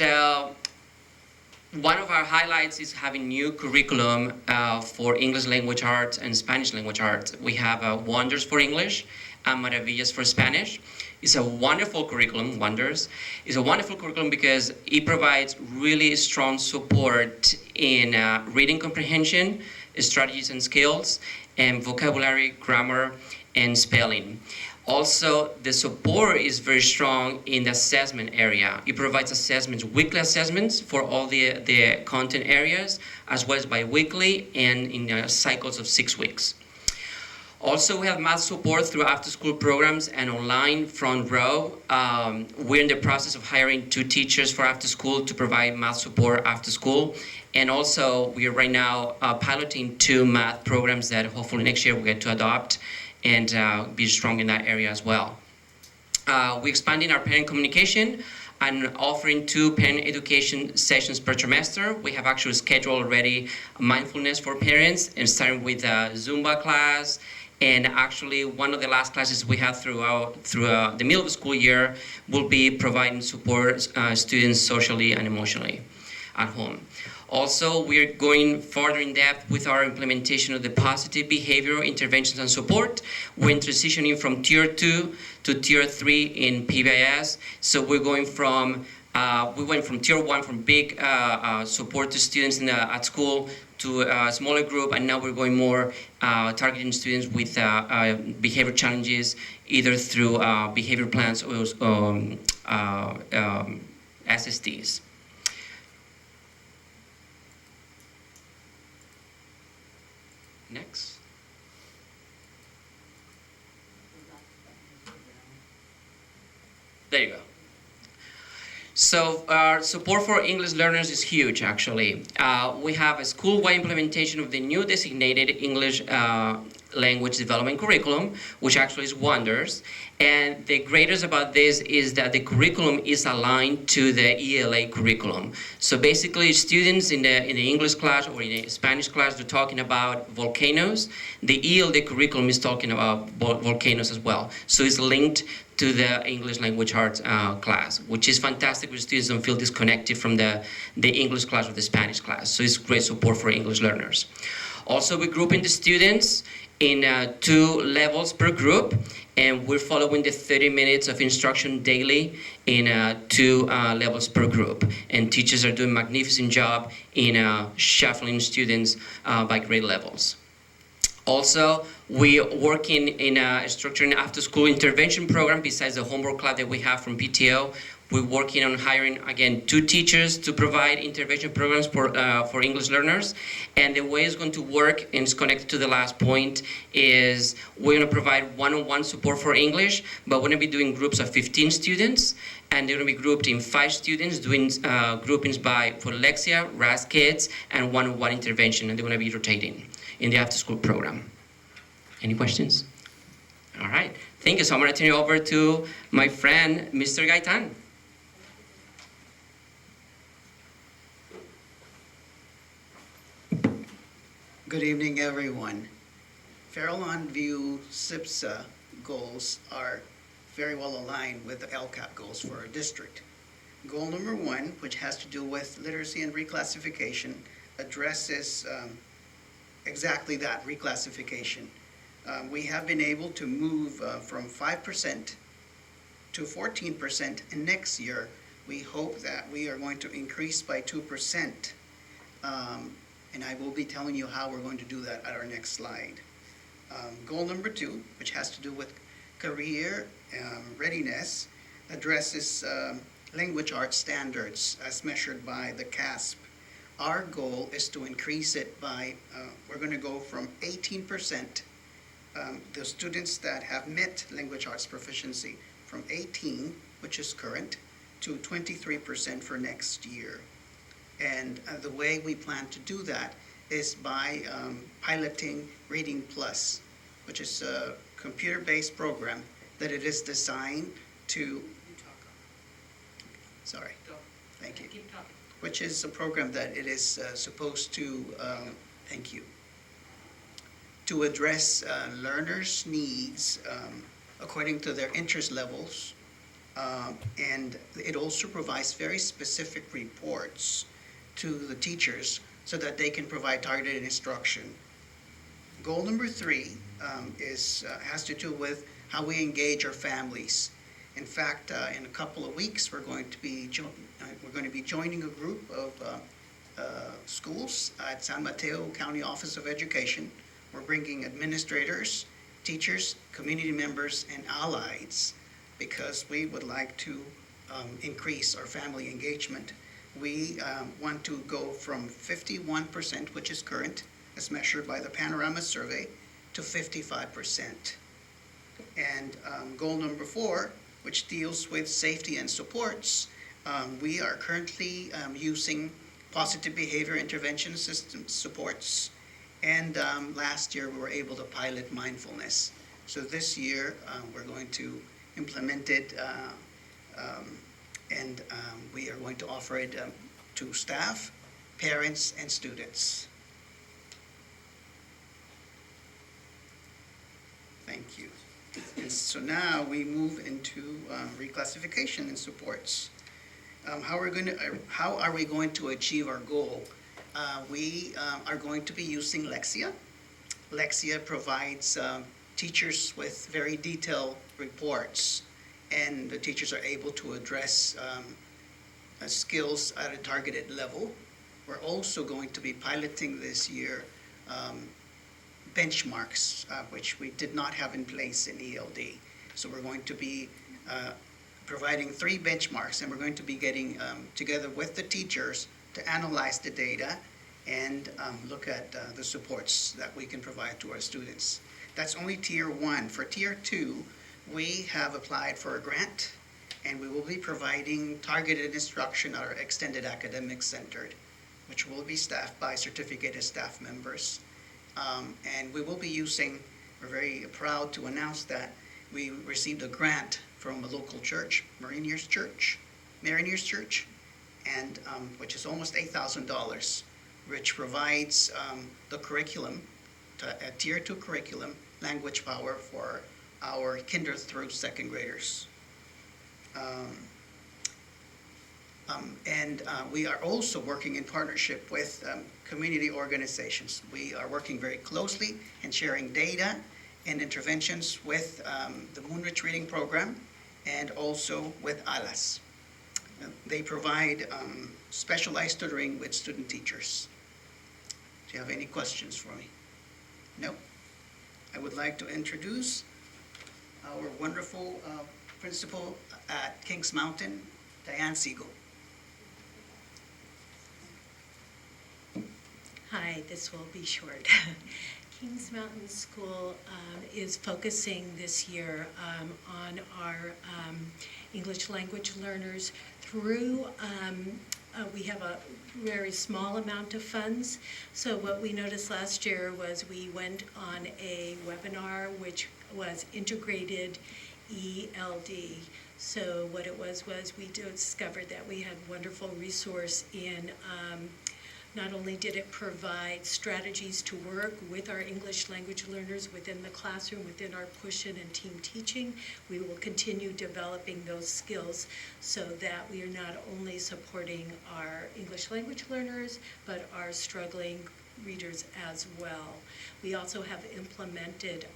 one of our highlights is having new curriculum for English language arts and Spanish language arts. We have Wonders for English and Maravillas for Spanish. It's a wonderful curriculum, Wonders. It's a wonderful curriculum because it provides really strong support in reading comprehension, strategies and skills, and vocabulary, grammar, and spelling. Also, the support is very strong in the assessment area. It provides assessments, weekly assessments for all the content areas, as well as bi-weekly and in cycles of 6 weeks. Also, we have math support through after-school programs and online front row. We're in the process of hiring 2 teachers for after-school to provide math support after school. And also, we are right now piloting 2 math programs that hopefully next year we'll get to adopt and be strong in that area as well. We're expanding our parent communication and offering 2 parent education sessions per trimester. We have actually scheduled already mindfulness for parents, and starting with a Zumba class. And actually, one of the last classes we have through the middle of the school year will be providing support students socially and emotionally at home. Also, we're going further in depth with our implementation of the positive behavioral interventions and support. We're transitioning from Tier 2 to Tier 3 in PBIS. So we're going from, we went from Tier 1, from big support to students at school, to a smaller group, and now we're going more targeting students with behavior challenges, either through behavior plans or SSDs. Next. There you go. So our support for English learners is huge, actually. We have a school-wide implementation of the new designated English language development curriculum, which actually is wonders. And the greatest about this is that the curriculum is aligned to the ELA curriculum. So basically, students in the English class or in the Spanish class, they're talking about volcanoes. The ELA curriculum is talking about volcanoes as well. So it's linked to the English language arts class, which is fantastic because students don't feel disconnected from the English class or the Spanish class. So it's great support for English learners. Also, we're grouping the students in 2 levels per group, and we're following the 30 minutes of instruction daily in 2 levels per group. And teachers are doing a magnificent job in shuffling students by grade levels. Also, we are working in structuring an after-school intervention program besides the homework club that we have from PTO. We're working on hiring, again, 2 teachers to provide intervention programs for English learners. And the way it's going to work, and it's connected to the last point, is we're going to provide one-on-one support for English, but we're going to be doing groups of 15 students, and they're going to be grouped in 5 students, doing groupings for Lexia, RAS Kids, and one-on-one intervention, and they're going to be rotating in the after-school program. Any questions? All right. Thank you. So I'm going to turn it over to my friend, Mr. Gaitan. Good evening, everyone. Farallon View SIPSA goals are very well aligned with the LCAP goals for our district. Goal number 1, which has to do with literacy and reclassification, addresses exactly that, reclassification. We have been able to move from 5% to 14%, and next year we hope that we are going to increase by 2%. And I will be telling you how we're going to do that at our next slide. Goal number 2, which has to do with career readiness, addresses language arts standards as measured by the CASP. Our goal is to increase it by, we're going to go from 18%, the students that have met language arts proficiency, from 18, which is current, to 23% for next year. And the way we plan to do that is by piloting Reading Plus, which is a computer-based program that it is designed to, sorry, thank you, which is a program that it is supposed to, thank you, to address learners' needs according to their interest levels. And it also provides very specific reports to the teachers so that they can provide targeted instruction. Goal number 3 has to do with how we engage our families. In fact, in a couple of weeks, we're going to be joining a group of schools at San Mateo County Office of Education. We're bringing administrators teachers, community members, and allies, because we would like to increase our family engagement. We want to go from 51%, which is current, as measured by the Panorama Survey, to 55%. And goal number 4, which deals with safety and supports, we are currently using positive behavior intervention system supports. And last year, we were able to pilot mindfulness. So this year, we're going to implement it, and we are going to offer it to staff, parents, and students. Thank you. And so now we move into reclassification and supports. How are we going to achieve our goal? We are going to be using Lexia. Lexia provides teachers with very detailed reports, and the teachers are able to address skills at a targeted level. We're also going to be piloting this year benchmarks, which we did not have in place in ELD. So we're going to be providing 3 benchmarks, and we're going to be getting together with the teachers to analyze the data and look at the supports that we can provide to our students. That's only Tier 1. For Tier 2, we have applied for a grant, and we will be providing targeted instruction at our Extended Academic Center, which will be staffed by certificated staff members. And we will be using, we're very proud to announce that we received a grant from a local church, Mariners Church, and which is almost $8,000, which provides the curriculum, a Tier 2 curriculum, language power for our kinder through 2nd graders. And we are also working in partnership with community organizations. We are working very closely and sharing data and interventions with the Moonrich Reading Program and also with ALAS. They provide specialized tutoring with student teachers. Do you have any questions for me? No? I would like to introduce our wonderful principal at Kings Mountain, Diane Siegel. Hi, this will be short. Kings Mountain School is focusing this year on our English language learners through, we have a very small amount of funds. So what we noticed last year was we went on a webinar which was integrated ELD. So what it was we discovered that we had wonderful resource in not only did it provide strategies to work with our English language learners within the classroom, within our push-in and team teaching, we will continue developing those skills so that we are not only supporting our English language learners, but our struggling readers as well. We also have implemented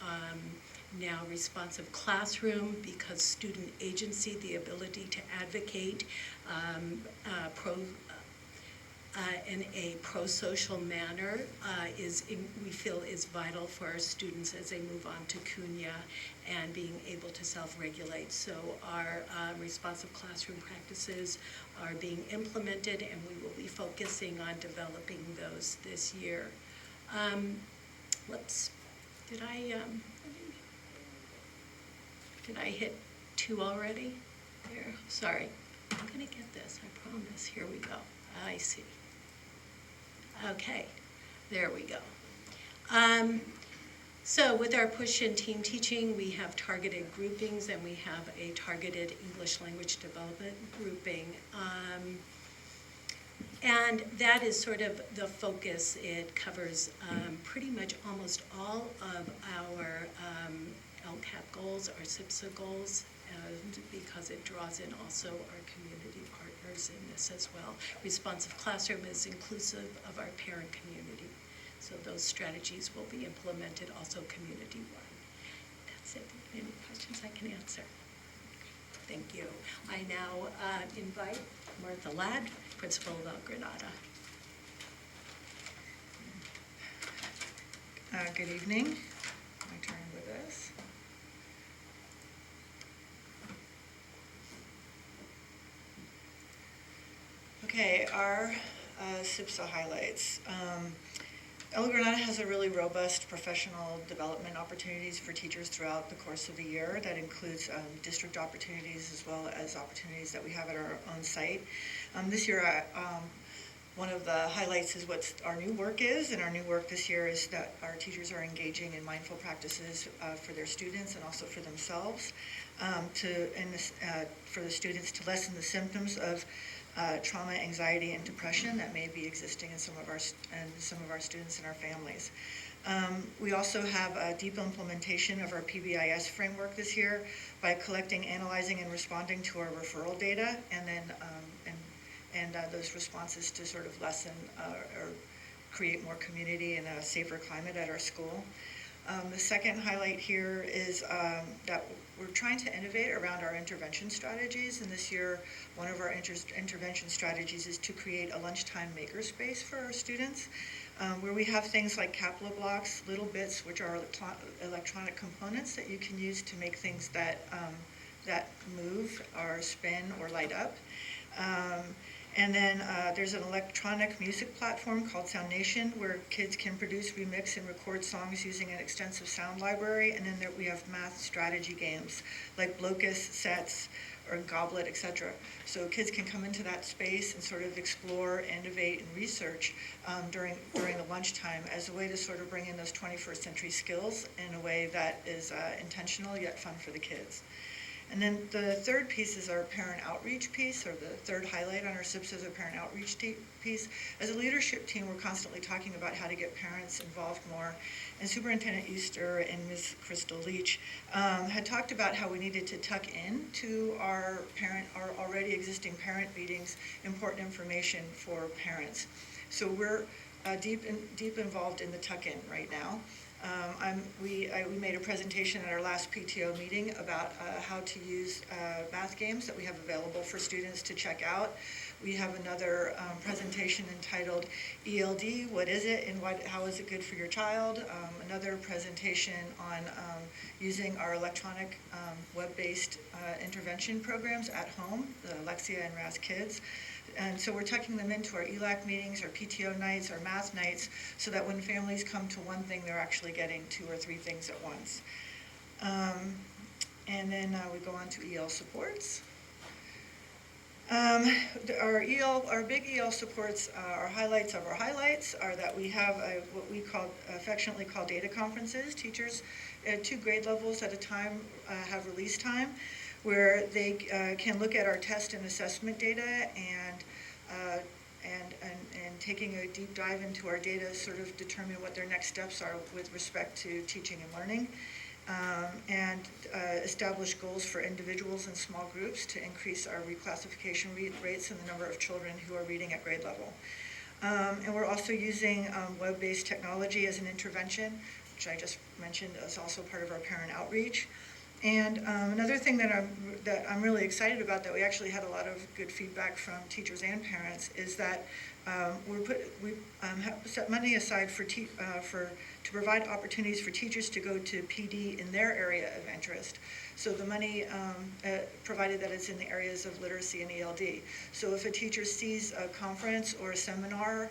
now responsive classroom because student agency, the ability to advocate in a pro-social manner we feel is vital for our students as they move on to CUNYA and being able to self-regulate. So our responsive classroom practices are being implemented, and we will be focusing on developing those this year. Whoops, did I hit 2 already? There, sorry. I'm gonna get this, I promise. Here we go. I see. Okay, there we go. So with our push-in team teaching, we have targeted groupings and we have a targeted English language development grouping. And that is sort of the focus. It covers pretty much almost all of our LCAP goals, our CIPSA goals, because it draws in also our community partners in this as well. Responsive classroom is inclusive of our parent community. So those strategies will be implemented also community-wide. That's it. Any questions I can answer? Thank you. I now invite Martha Ladd, Principal of El Granada. Good evening. My turn with this. Okay, our CIPSA highlights. El Granada has a really robust professional development opportunities for teachers throughout the course of the year. That includes district opportunities as well as opportunities that we have at our own site. This year, one of the highlights is what our new work is, and our new work this year is that our teachers are engaging in mindful practices for their students and also for themselves, for the students to lessen the symptoms of trauma, anxiety, and depression that may be existing in some of our students and our families. We also have a deep implementation of our PBIS framework this year by collecting, analyzing, and responding to our referral data, and then those responses to sort of lessen or create more community and a safer climate at our school. The second highlight here is that we're trying to innovate around our intervention strategies, and this year one of our intervention strategies is to create a lunchtime makerspace for our students, where we have things like Capla blocks, little bits, which are electronic components that you can use to make things that move or spin or light up. And then there's an electronic music platform called Sound Nation where kids can produce, remix, and record songs using an extensive sound library. And then we have math strategy games like Blocus, Sets, or Goblet, etc. So kids can come into that space and sort of explore, innovate, and research during the lunchtime as a way to sort of bring in those 21st century skills in a way that is intentional yet fun for the kids. And then the third piece is our parent outreach piece, or the third highlight on our CIPSA is our parent outreach piece. As a leadership team, we're constantly talking about how to get parents involved more. And Superintendent Euster and Ms. Crystal Leach had talked about how we needed to tuck in to our already existing parent meetings important information for parents. So we're deep involved in the tuck-in right now. We made a presentation at our last PTO meeting about how to use math games that we have available for students to check out. We have another presentation entitled ELD, what is it and how is it good for your child? Another presentation on using our electronic web-based intervention programs at home, the Alexia and Raz Kids. And so we're tucking them into our ELAC meetings, our PTO nights, our math nights, so that when families come to one thing, they're actually getting 2 or 3 things at once. And then we go on to EL supports. Our big EL supports, our highlights of our highlights are that we have what we affectionately call data conferences. Teachers at 2 grade levels at a time have release time, where they can look at our test and assessment data and taking a deep dive into our data, sort of determine what their next steps are with respect to teaching and learning, and establish goals for individuals and small groups to increase our reclassification rates and the number of children who are reading at grade level. And we're also using web-based technology as an intervention, which I just mentioned is also part of our parent outreach. And another thing that I'm really excited about, that we actually had a lot of good feedback from teachers and parents, is that we have set money aside to provide opportunities for teachers to go to PD in their area of interest. So the money, provided that it's in the areas of literacy and ELD. So if a teacher sees a conference or a seminar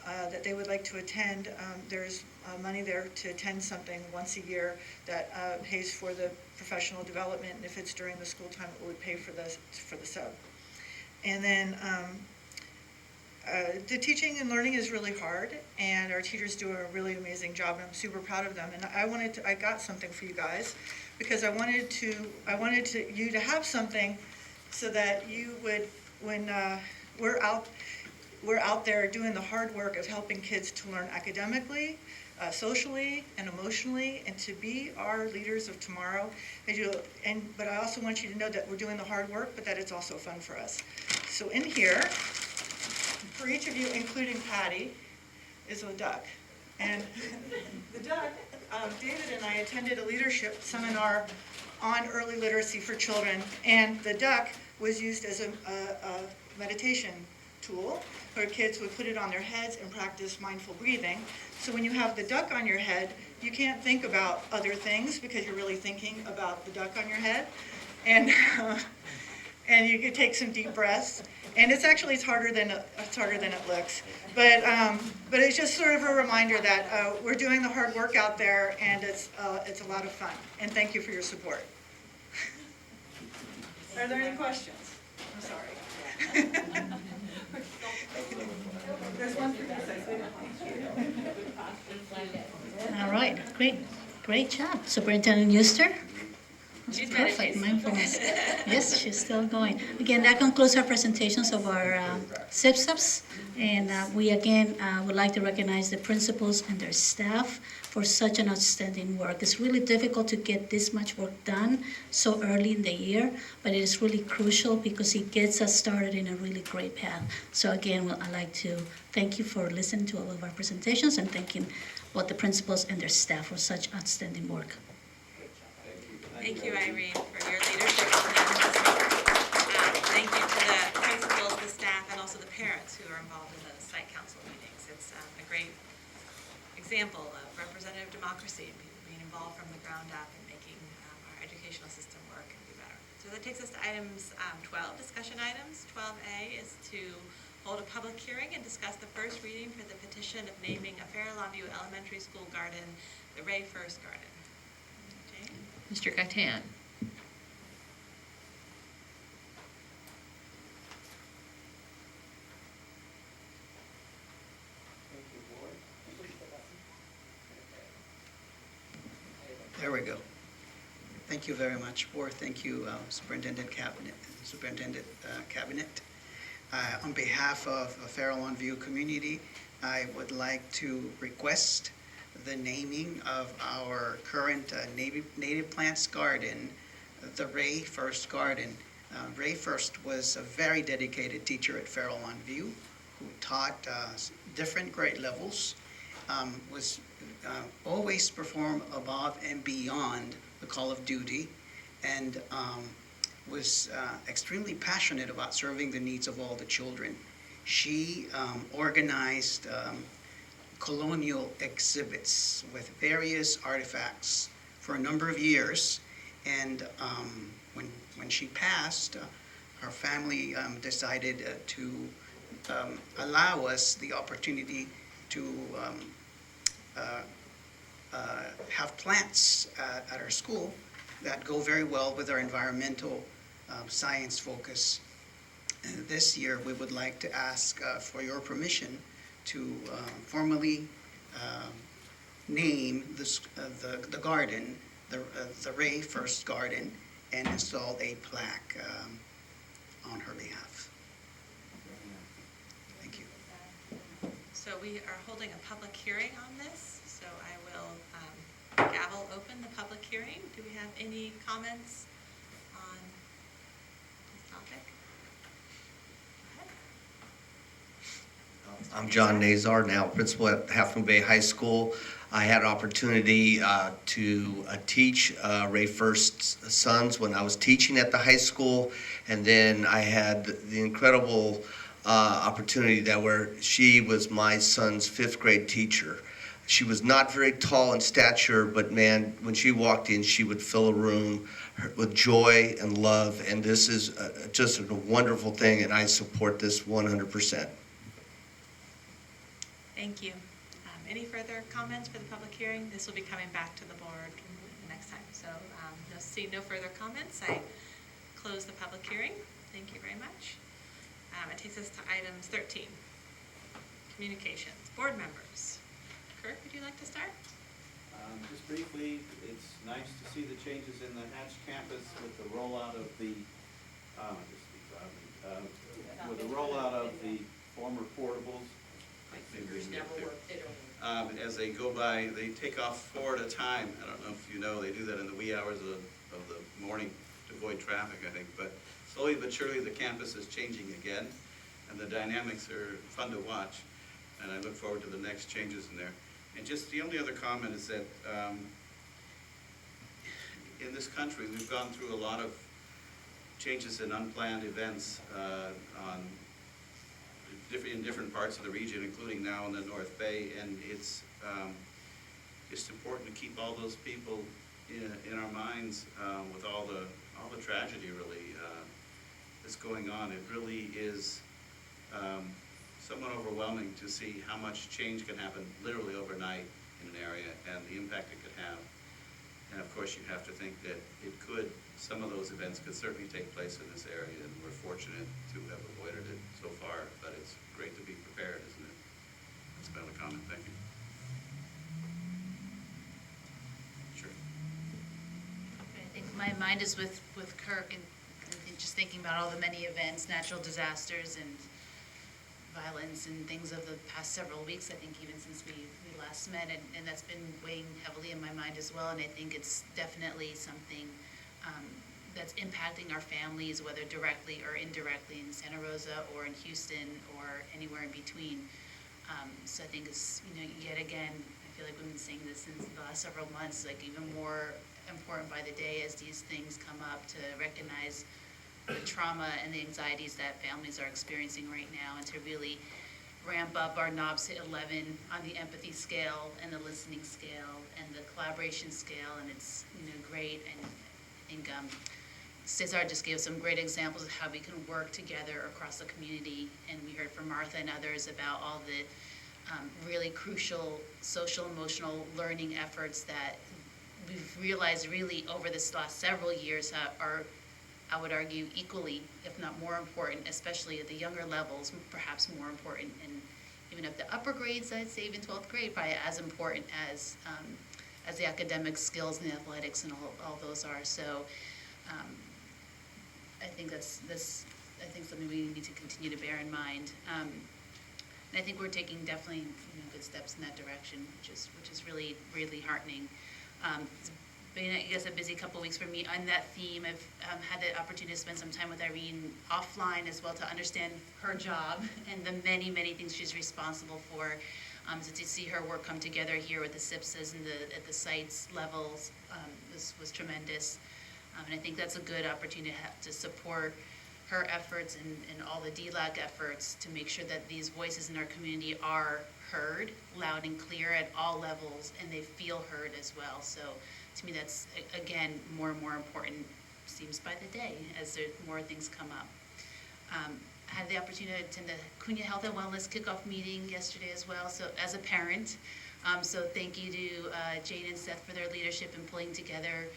that they would like to attend, there's money there to attend something once a year that pays for the professional development, and if it's during the school time, it would pay for the sub. And then the teaching and learning is really hard, and our teachers do a really amazing job, and I'm super proud of them. And I got something for you guys, because I wanted you to have something so that you would, when we're out there doing the hard work of helping kids to learn academically, socially, and emotionally, and to be our leaders of tomorrow. But I also want you to know that we're doing the hard work, but that it's also fun for us. So in here, for each of you, including Patty, is a duck. And the duck, David and I attended a leadership seminar on early literacy for children, and the duck was used as a meditation tool where kids would put it on their heads and practice mindful breathing. So when you have the duck on your head, you can't think about other things because you're really thinking about the duck on your head. And and you can take some deep breaths. And it's harder than it looks. But it's just sort of a reminder that we're doing the hard work out there, and it's a lot of fun. And thank you for your support. Are there any questions? I'm sorry. There's one for you. All right, great job. Superintendent Euster? That's She's perfect, meditating. mindfulness. Yes, she's still going. Again, that concludes our presentations of our SIPSAPs. And we again would like to recognize the principals and their staff for such an outstanding work. It's really difficult to get this much work done so early in the year, but it is really crucial because it gets us started in a really great path. So again, I'd like to thank you for listening to all of our presentations and thanking both the principals and their staff for such outstanding work. Thank you, Irene, for your leadership. Thank you to the principals, the staff, and also the parents who are involved in the site council meetings. It's a great example of representative democracy and people being involved from the ground up and making our educational system work and be better. So that takes us to items 12, discussion items. 12A is to hold a public hearing and discuss the first reading for the petition of naming a Fair Longview Elementary School garden the Ray First Garden. Jane? Mr. Gatan. There we go. Thank you very much, Board. Thank you, Superintendent Cabinet. On behalf of the Fair Longview community, I would like to request the naming of our current native plants garden, the Ray First Garden. Ray First was a very dedicated teacher at Fair Longview who taught different grade levels, was always performed above and beyond the call of duty, and was extremely passionate about serving the needs of all the children. She organized colonial exhibits with various artifacts for a number of years, and when she passed, her family decided to allow us the opportunity to have plants at our school that go very well with our environmental science focus. And this year, we would like to ask for your permission to formally name the garden, the Ray First Garden, and install a plaque on her behalf. Thank you. So we are holding a public hearing on this, so I will gavel open the public hearing. Do we have any comments on this topic? Go ahead. I'm John Nazar, now principal at Half Moon Bay High School. I had an opportunity to teach Ray First's sons when I was teaching at the high school, and then I had the incredible opportunity where she was my son's 5th grade teacher. She was not very tall in stature, but man, when she walked in, she would fill a room with joy and love, and this is just a wonderful thing, and I support this 100%. Thank you. Any further comments for the public hearing? This will be coming back to the board next time. So seeing no further comments, I close the public hearing. Thank you very much. It takes us to items 13. Communications. Board members. Kurt, would you like to start? Just briefly, it's nice to see the changes in the Hatch campus with the rollout of the, with the rollout of the former portables. My fingers never work. As they go by, they take off 4 at a time. I don't know if you know, they do that in the wee hours of the morning to avoid traffic, I think. But slowly but surely, the campus is changing again, and the dynamics are fun to watch. And I look forward to the next changes in there. And just the only other comment is that in this country, we've gone through a lot of changes in unplanned events in different parts of the region, including now in the North Bay, and it's just important to keep all those people in our minds with all the tragedy, really. that's going on. It really is somewhat overwhelming to see how much change can happen literally overnight in an area and the impact it could have. And of course, you have to think that some of those events could certainly take place in this area, and we're fortunate to have avoided it so far, but it's great to be prepared, isn't it? That's my only comment. Thank you. Sure. I think my mind is with Kirk, and just thinking about all the many events, natural disasters and violence and things of the past several weeks, I think even since we last met, and that's been weighing heavily in my mind as well, and I think it's definitely something that's impacting our families, whether directly or indirectly in Santa Rosa or in Houston or anywhere in between. So I think it's, yet again, I feel like we've been saying this since the last several months, like even more important by the day as these things come up, to recognize the trauma and the anxieties that families are experiencing right now, and to really ramp up our knobs to 11 on the empathy scale and the listening scale and the collaboration scale, and it's great. And I think Cesar just gave some great examples of how we can work together across the community, and we heard from Martha and others about all the really crucial social emotional learning efforts that we've realized really over this last several years are, I would argue, equally, if not more important, especially at the younger levels, perhaps more important, and even at the upper grades, I'd say even 12th grade, probably as important as the academic skills and the athletics and all those are. So I think that's something we need to continue to bear in mind. And I think we're taking definitely good steps in that direction, which is really, really heartening. It's been, I guess, a busy couple of weeks for me on that theme. I've had the opportunity to spend some time with Irene offline as well to understand her job and the many, many things she's responsible for. So to see her work come together here with the CIPSAs and at the sites levels was tremendous. And I think that's a good opportunity to support her efforts and all the DLAG efforts to make sure that these voices in our community are heard loud and clear at all levels, and they feel heard as well. So to me, that's, again, more and more important, seems by the day, as more things come up. I had the opportunity to attend the Cunha Health and Wellness kickoff meeting yesterday as well, so as a parent. So thank you to Jane and Seth for their leadership in pulling together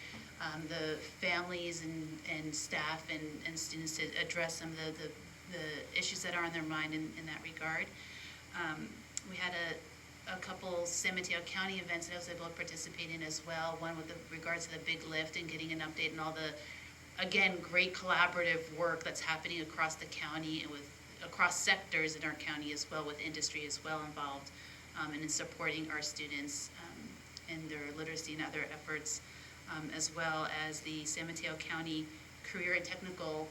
the families and staff and students to address some of the issues that are on their mind in that regard. We had a couple San Mateo County events that I was able to participate in as well. One with regards to the big lift and getting an update on all the, again, great collaborative work that's happening across the county and across sectors in our county as well, with industry as well involved, and in supporting our students in their literacy and other efforts, as well as the San Mateo County Career and Technical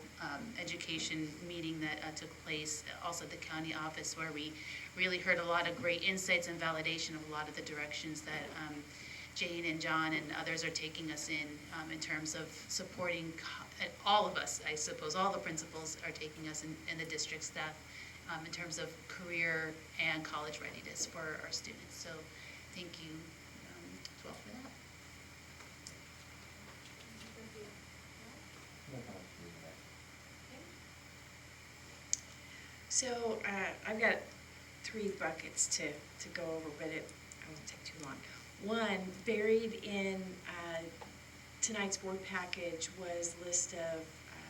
Education meeting that took place also at the county office, where we really heard a lot of great insights and validation of a lot of the directions that Jane and John and others are taking us in terms of supporting all of us, I suppose, all the principals are taking us in the district staff in terms of career and college readiness for our students. So thank you as well for that. So I've got 3 buckets to go over, but it won't take too long. One, buried in tonight's board package was a list of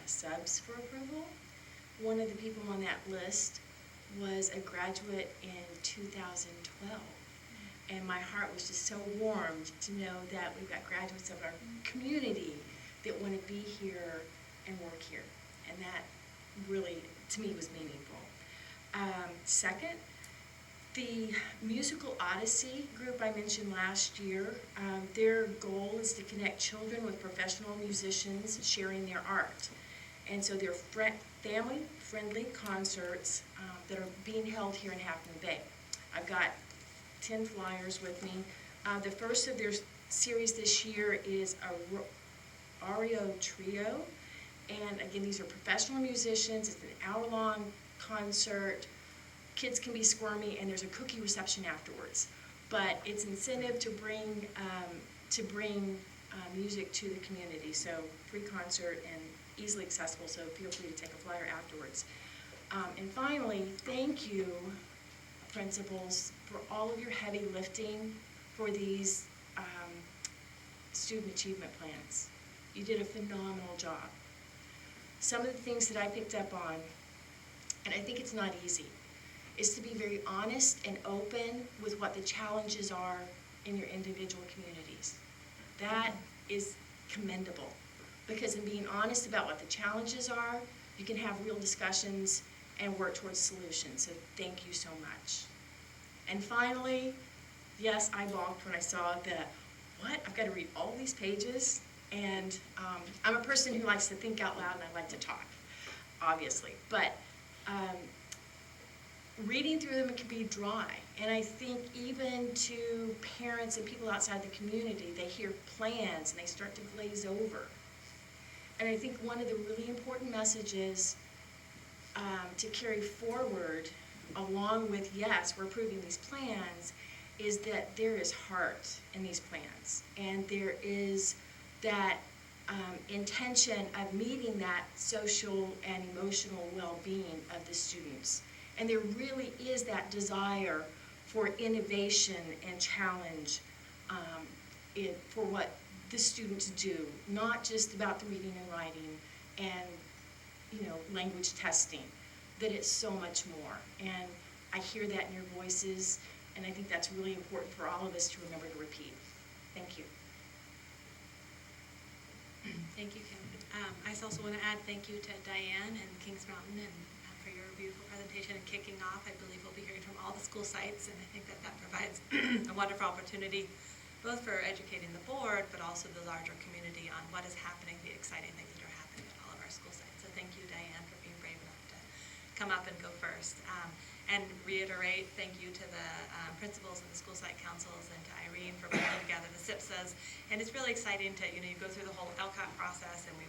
subs for approval. One of the people on that list was a graduate in 2012. And my heart was just so warmed to know that we've got graduates of our community that want to be here and work here. And that really, to me, was meaningful. Second, the Musical Odyssey group I mentioned last year, their goal is to connect children with professional musicians sharing their art. And so they're family-friendly concerts that are being held here in Half Moon Bay. I've got 10 flyers with me. The first of their series this year is a Ario Trio. And again, these are professional musicians. It's an hour-long concert. Kids can be squirmy, and there's a cookie reception afterwards. But it's incentive to bring music to the community. So free concert and easily accessible, so feel free to take a flyer afterwards. And finally, thank you, principals, for all of your heavy lifting for these student achievement plans. You did a phenomenal job. Some of the things that I picked up on, and I think it's not easy, is to be very honest and open with what the challenges are in your individual communities. That is commendable, because in being honest about what the challenges are, you can have real discussions and work towards solutions. So thank you so much. And finally, yes, I balked when I saw what? I've got to read all these pages? And I'm a person who likes to think out loud and I like to talk, obviously. But reading through them, it can be dry. And I think even to parents and people outside the community, they hear plans and they start to glaze over. And I think one of the really important messages to carry forward, along with, yes, we're approving these plans, is that there is heart in these plans. And there is that intention of meeting that social and emotional well-being of the students. And there really is that desire for innovation and challenge for what the students do, not just about the reading and writing and language testing, that it's so much more. And I hear that in your voices, and I think that's really important for all of us to remember to repeat. Thank you. Thank you, Kim. I also want to add thank you to Diane and Kings Mountain and for your beautiful presentation and kicking off. I believe we'll be hearing from all the school sites, and I think that provides a wonderful opportunity both for educating the board, but also the larger community on what is happening, the exciting things that are happening at all of our school sites. So thank you, Diane, for being brave enough to come up and go first. And reiterate thank you to the principals and the school site councils and to Irene for putting together the CIPSAs. And it's really exciting to, you go through the whole LCAP process and we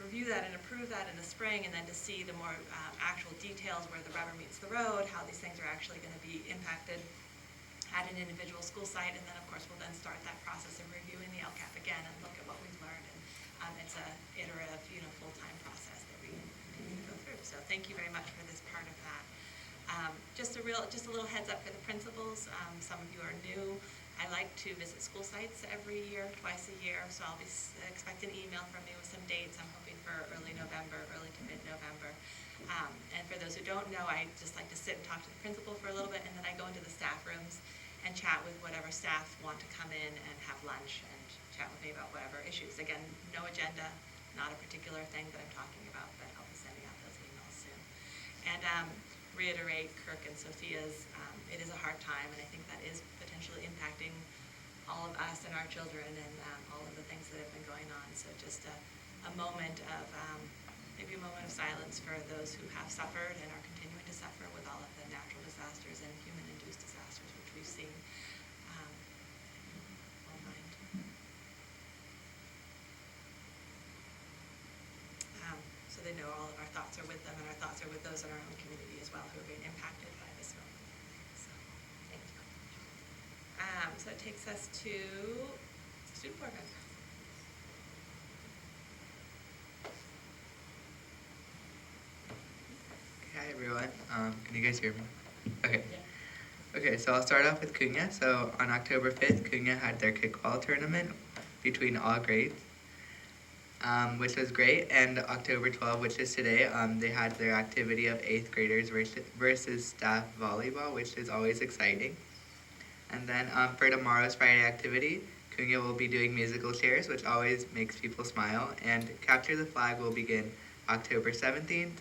review that and approve that in the spring, and then to see the more actual details where the rubber meets the road, how these things are actually going to be impacted at an individual school site. And then of course we'll then start that process of reviewing the LCAP again and look at what we've learned. And it's a iterative, full-time process that we continue to go through. So thank you very much for this part of that. Just a little heads up for the principals. Some of you are new. I like to visit school sites every year, twice a year, so I'll be expecting an email from you with some dates. I'm hoping for early November, early to mid-November. And for those who don't know, I just like to sit and talk to the principal for a little bit, and then I go into the staff rooms and chat with whatever staff want to come in and have lunch and chat with me about whatever issues. Again, no agenda, not a particular thing that I'm talking about, but I'll be sending out those emails soon. And reiterate Kirk and Sophia's, it is a hard time, and I think that is potentially impacting all of us and our children and all of the things that have been going on. So just a moment of, maybe a moment of silence for those who have suffered and are continuing to suffer with all of the natural disasters and human-induced disasters which we've seen. All mind. So they know all of our thoughts are with them, and our thoughts are with those in our own community as well who are being impacted by this moment. So, thank you. So it takes us to student board member. Hi everyone, can you guys hear me? Okay. Okay, so I'll start off with Cunha. So on October 5th, Cunha had their kickball tournament between all grades, which was great. And October 12th, which is today, they had their activity of 8th graders versus staff volleyball, which is always exciting. And then for tomorrow's Friday activity, Cunha will be doing musical chairs, which always makes people smile. And Capture the Flag will begin October 17th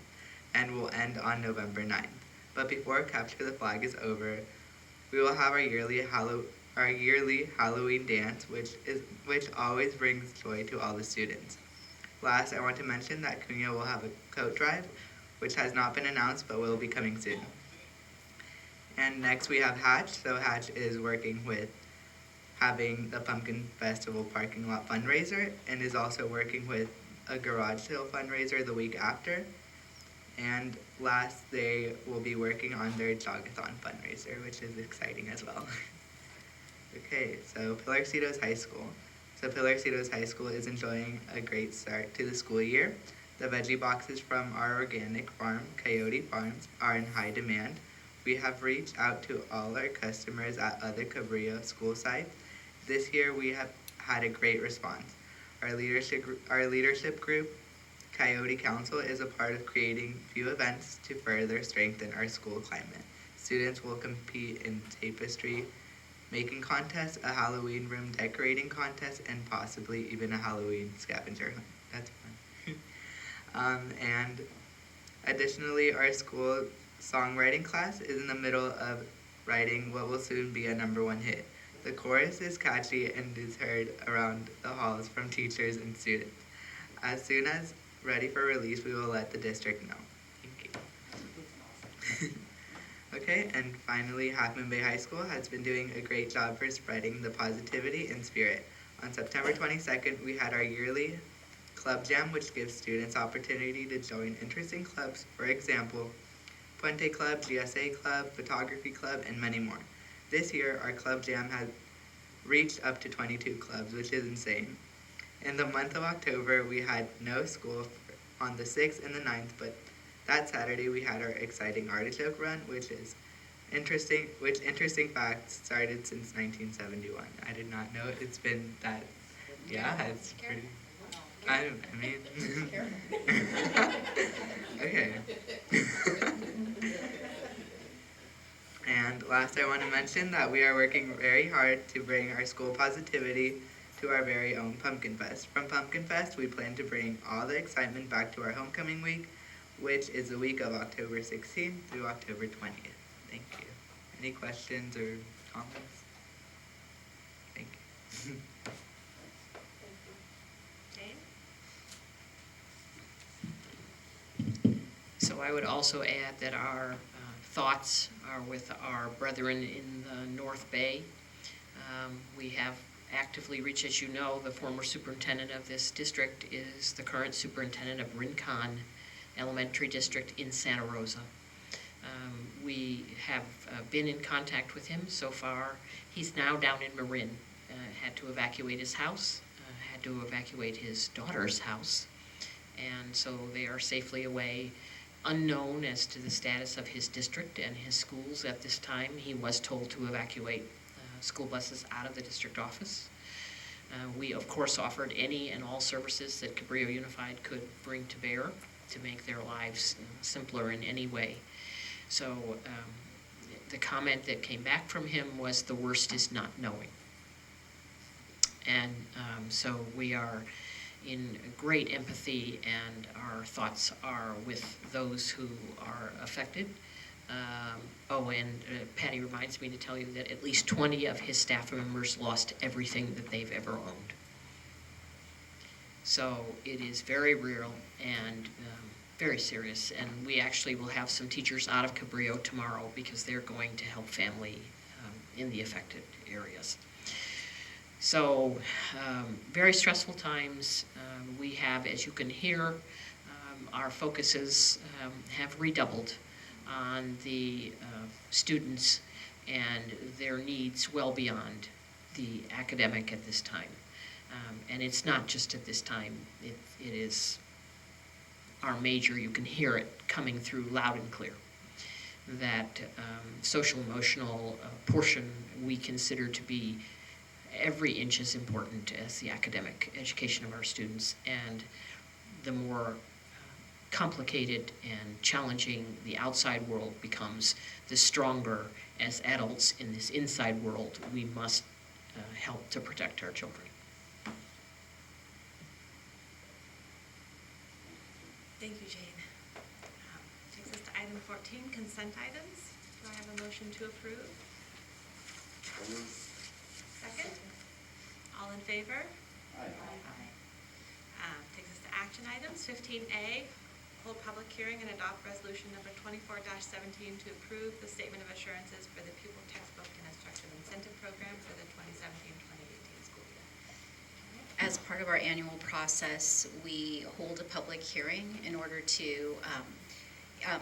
and will end on November 9th. But before Capture the Flag is over, we will have our yearly Halloween dance, which always brings joy to all the students. Last, I want to mention that Cunha will have a coat drive, which has not been announced but will be coming soon. And next we have Hatch. So Hatch is working with having the Pumpkin Festival parking lot fundraiser and is also working with a garage sale fundraiser the week after. And last, they will be working on their Jogathon fundraiser, which is exciting as well. Okay, so Pilarcitos High School. So Pilarcitos High School is enjoying a great start to the school year. The veggie boxes from our organic farm, Coyote Farms, are in high demand. We have reached out to all our customers at other Cabrillo school sites. This year we have had a great response. Our leadership group, Coyote Council, is a part of creating few events to further strengthen our school climate. Students will compete in tapestry making contest, a Halloween room decorating contest, and possibly even a Halloween scavenger hunt. That's fun. And additionally, our school songwriting class is in the middle of writing what will soon be a #1 hit. The chorus is catchy and is heard around the halls from teachers and students. As soon as ready for release, we will let the district know. Thank you. Okay, and finally, Half Moon Bay High School has been doing a great job for spreading the positivity and spirit. On September 22nd, we had our yearly Club Jam, which gives students opportunity to join interesting clubs. For example, Puente Club, GSA Club, Photography Club, and many more. This year, our Club Jam has reached up to 22 clubs, which is insane. In the month of October, we had no school on the 6th and the 9th, but that Saturday we had our exciting artichoke run, which interesting fact started since 1971. I did not know it's been that. Yeah, it's pretty. I mean. Okay. And last, I want to mention that we are working very hard to bring our school positivity to our very own Pumpkin Fest. From Pumpkin Fest, we plan to bring all the excitement back to our homecoming week, which is the week of October 16th through October 20th. Thank you. Any questions or comments? Thank you. Jane? So I would also add that our thoughts are with our brethren in the North Bay. We have actively reached, as you know, the former superintendent of this district is the current superintendent of Rincon Elementary District in Santa Rosa. We have been in contact with him so far. He's now down in Marin, had to evacuate his house, had to evacuate his daughter's house, and so they are safely away, unknown as to the status of his district and his schools at this time. He was told to evacuate school buses out of the district office. We, of course, offered any and all services that Cabrillo Unified could bring to bear to make their lives simpler in any way. So the comment that came back from him was, the worst is not knowing. And so we are in great empathy, and our thoughts are with those who are affected. Patty reminds me to tell you that at least 20 of his staff members lost everything that they've ever owned. So it is very real and very serious, and we actually will have some teachers out of Cabrillo tomorrow because they're going to help family in the affected areas. So very stressful times. We have, as you can hear, our focuses have redoubled on the students and their needs well beyond the academic at this time. And it's not just at this time, it is our major, you can hear it coming through loud and clear. That social emotional portion we consider to be every inch as important as the academic education of our students, and the more complicated and challenging the outside world becomes, the stronger as adults in this inside world we must help to protect our children. Thank you, Jane. Takes us to item 14, consent items. Do I have a motion to approve? Second? All in favor? Aye. Takes us to action items. 15A, hold public hearing and adopt resolution number 24-17 to approve the statement of assurances for the pupil textbook and instructional incentive program for the 2017-2018 school year. As part of our annual process, we hold a public hearing in order to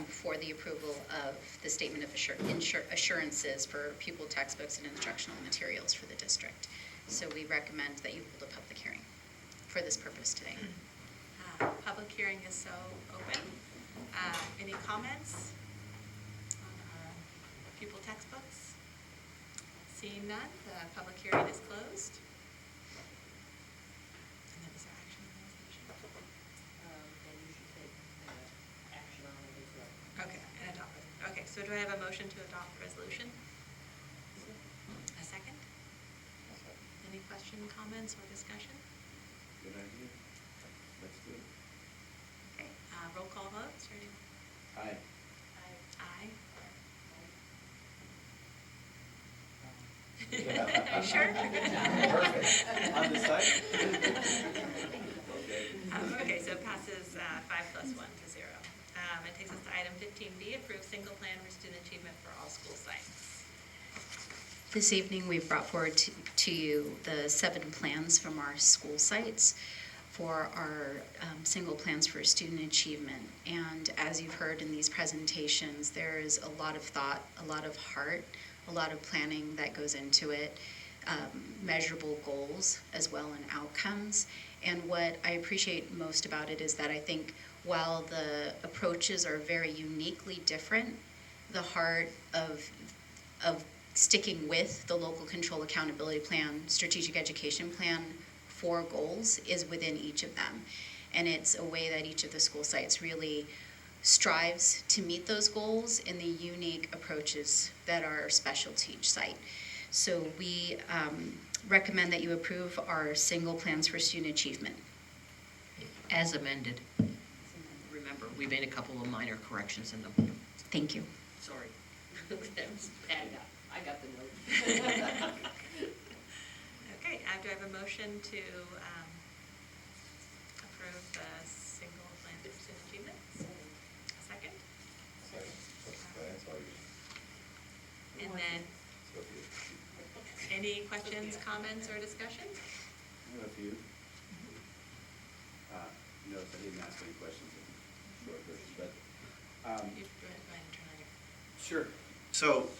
for the approval of the statement of assurances for pupil textbooks and instructional materials for the district. So we recommend that you hold a public for this purpose today. Public hearing is so open. Any comments on our pupil textbooks? Seeing none, the public hearing is closed. And then is there action on the resolution? Then you should take action on it as well. Okay, and adopt it. Okay, so do I have a motion to adopt the resolution? A second? Any question, comments, or discussion? Good idea. Let's do it. Okay, roll call vote, starting. Aye. Aye. Are you sure? Perfect. Undecided. Okay, so it passes 5 plus 1 to 0. It takes us to item 15B, approve single plan for student achievement for all school sites. This evening, we've brought forward to you the 7 plans from our school sites for our single plans for student achievement. And as you've heard in these presentations, there is a lot of thought, a lot of heart, a lot of planning that goes into it, measurable goals as well and outcomes. And what I appreciate most about it is that I think while the approaches are very uniquely different, the heart of sticking with the local control accountability plan, strategic education plan for goals is within each of them. And it's a way that each of the school sites really strives to meet those goals in the unique approaches that are special to each site. So we recommend that you approve our single plans for student achievement. As amended. Remember, we made a couple of minor corrections in them. Thank you. Sorry. That was bad. I got the note. Okay, do I have a motion to approve the single plan for student achievement? A second? And then, any questions, comments, or discussion? I have a few. Notice I didn't ask any questions in short version, but. You go ahead and turn on your. Sure. So,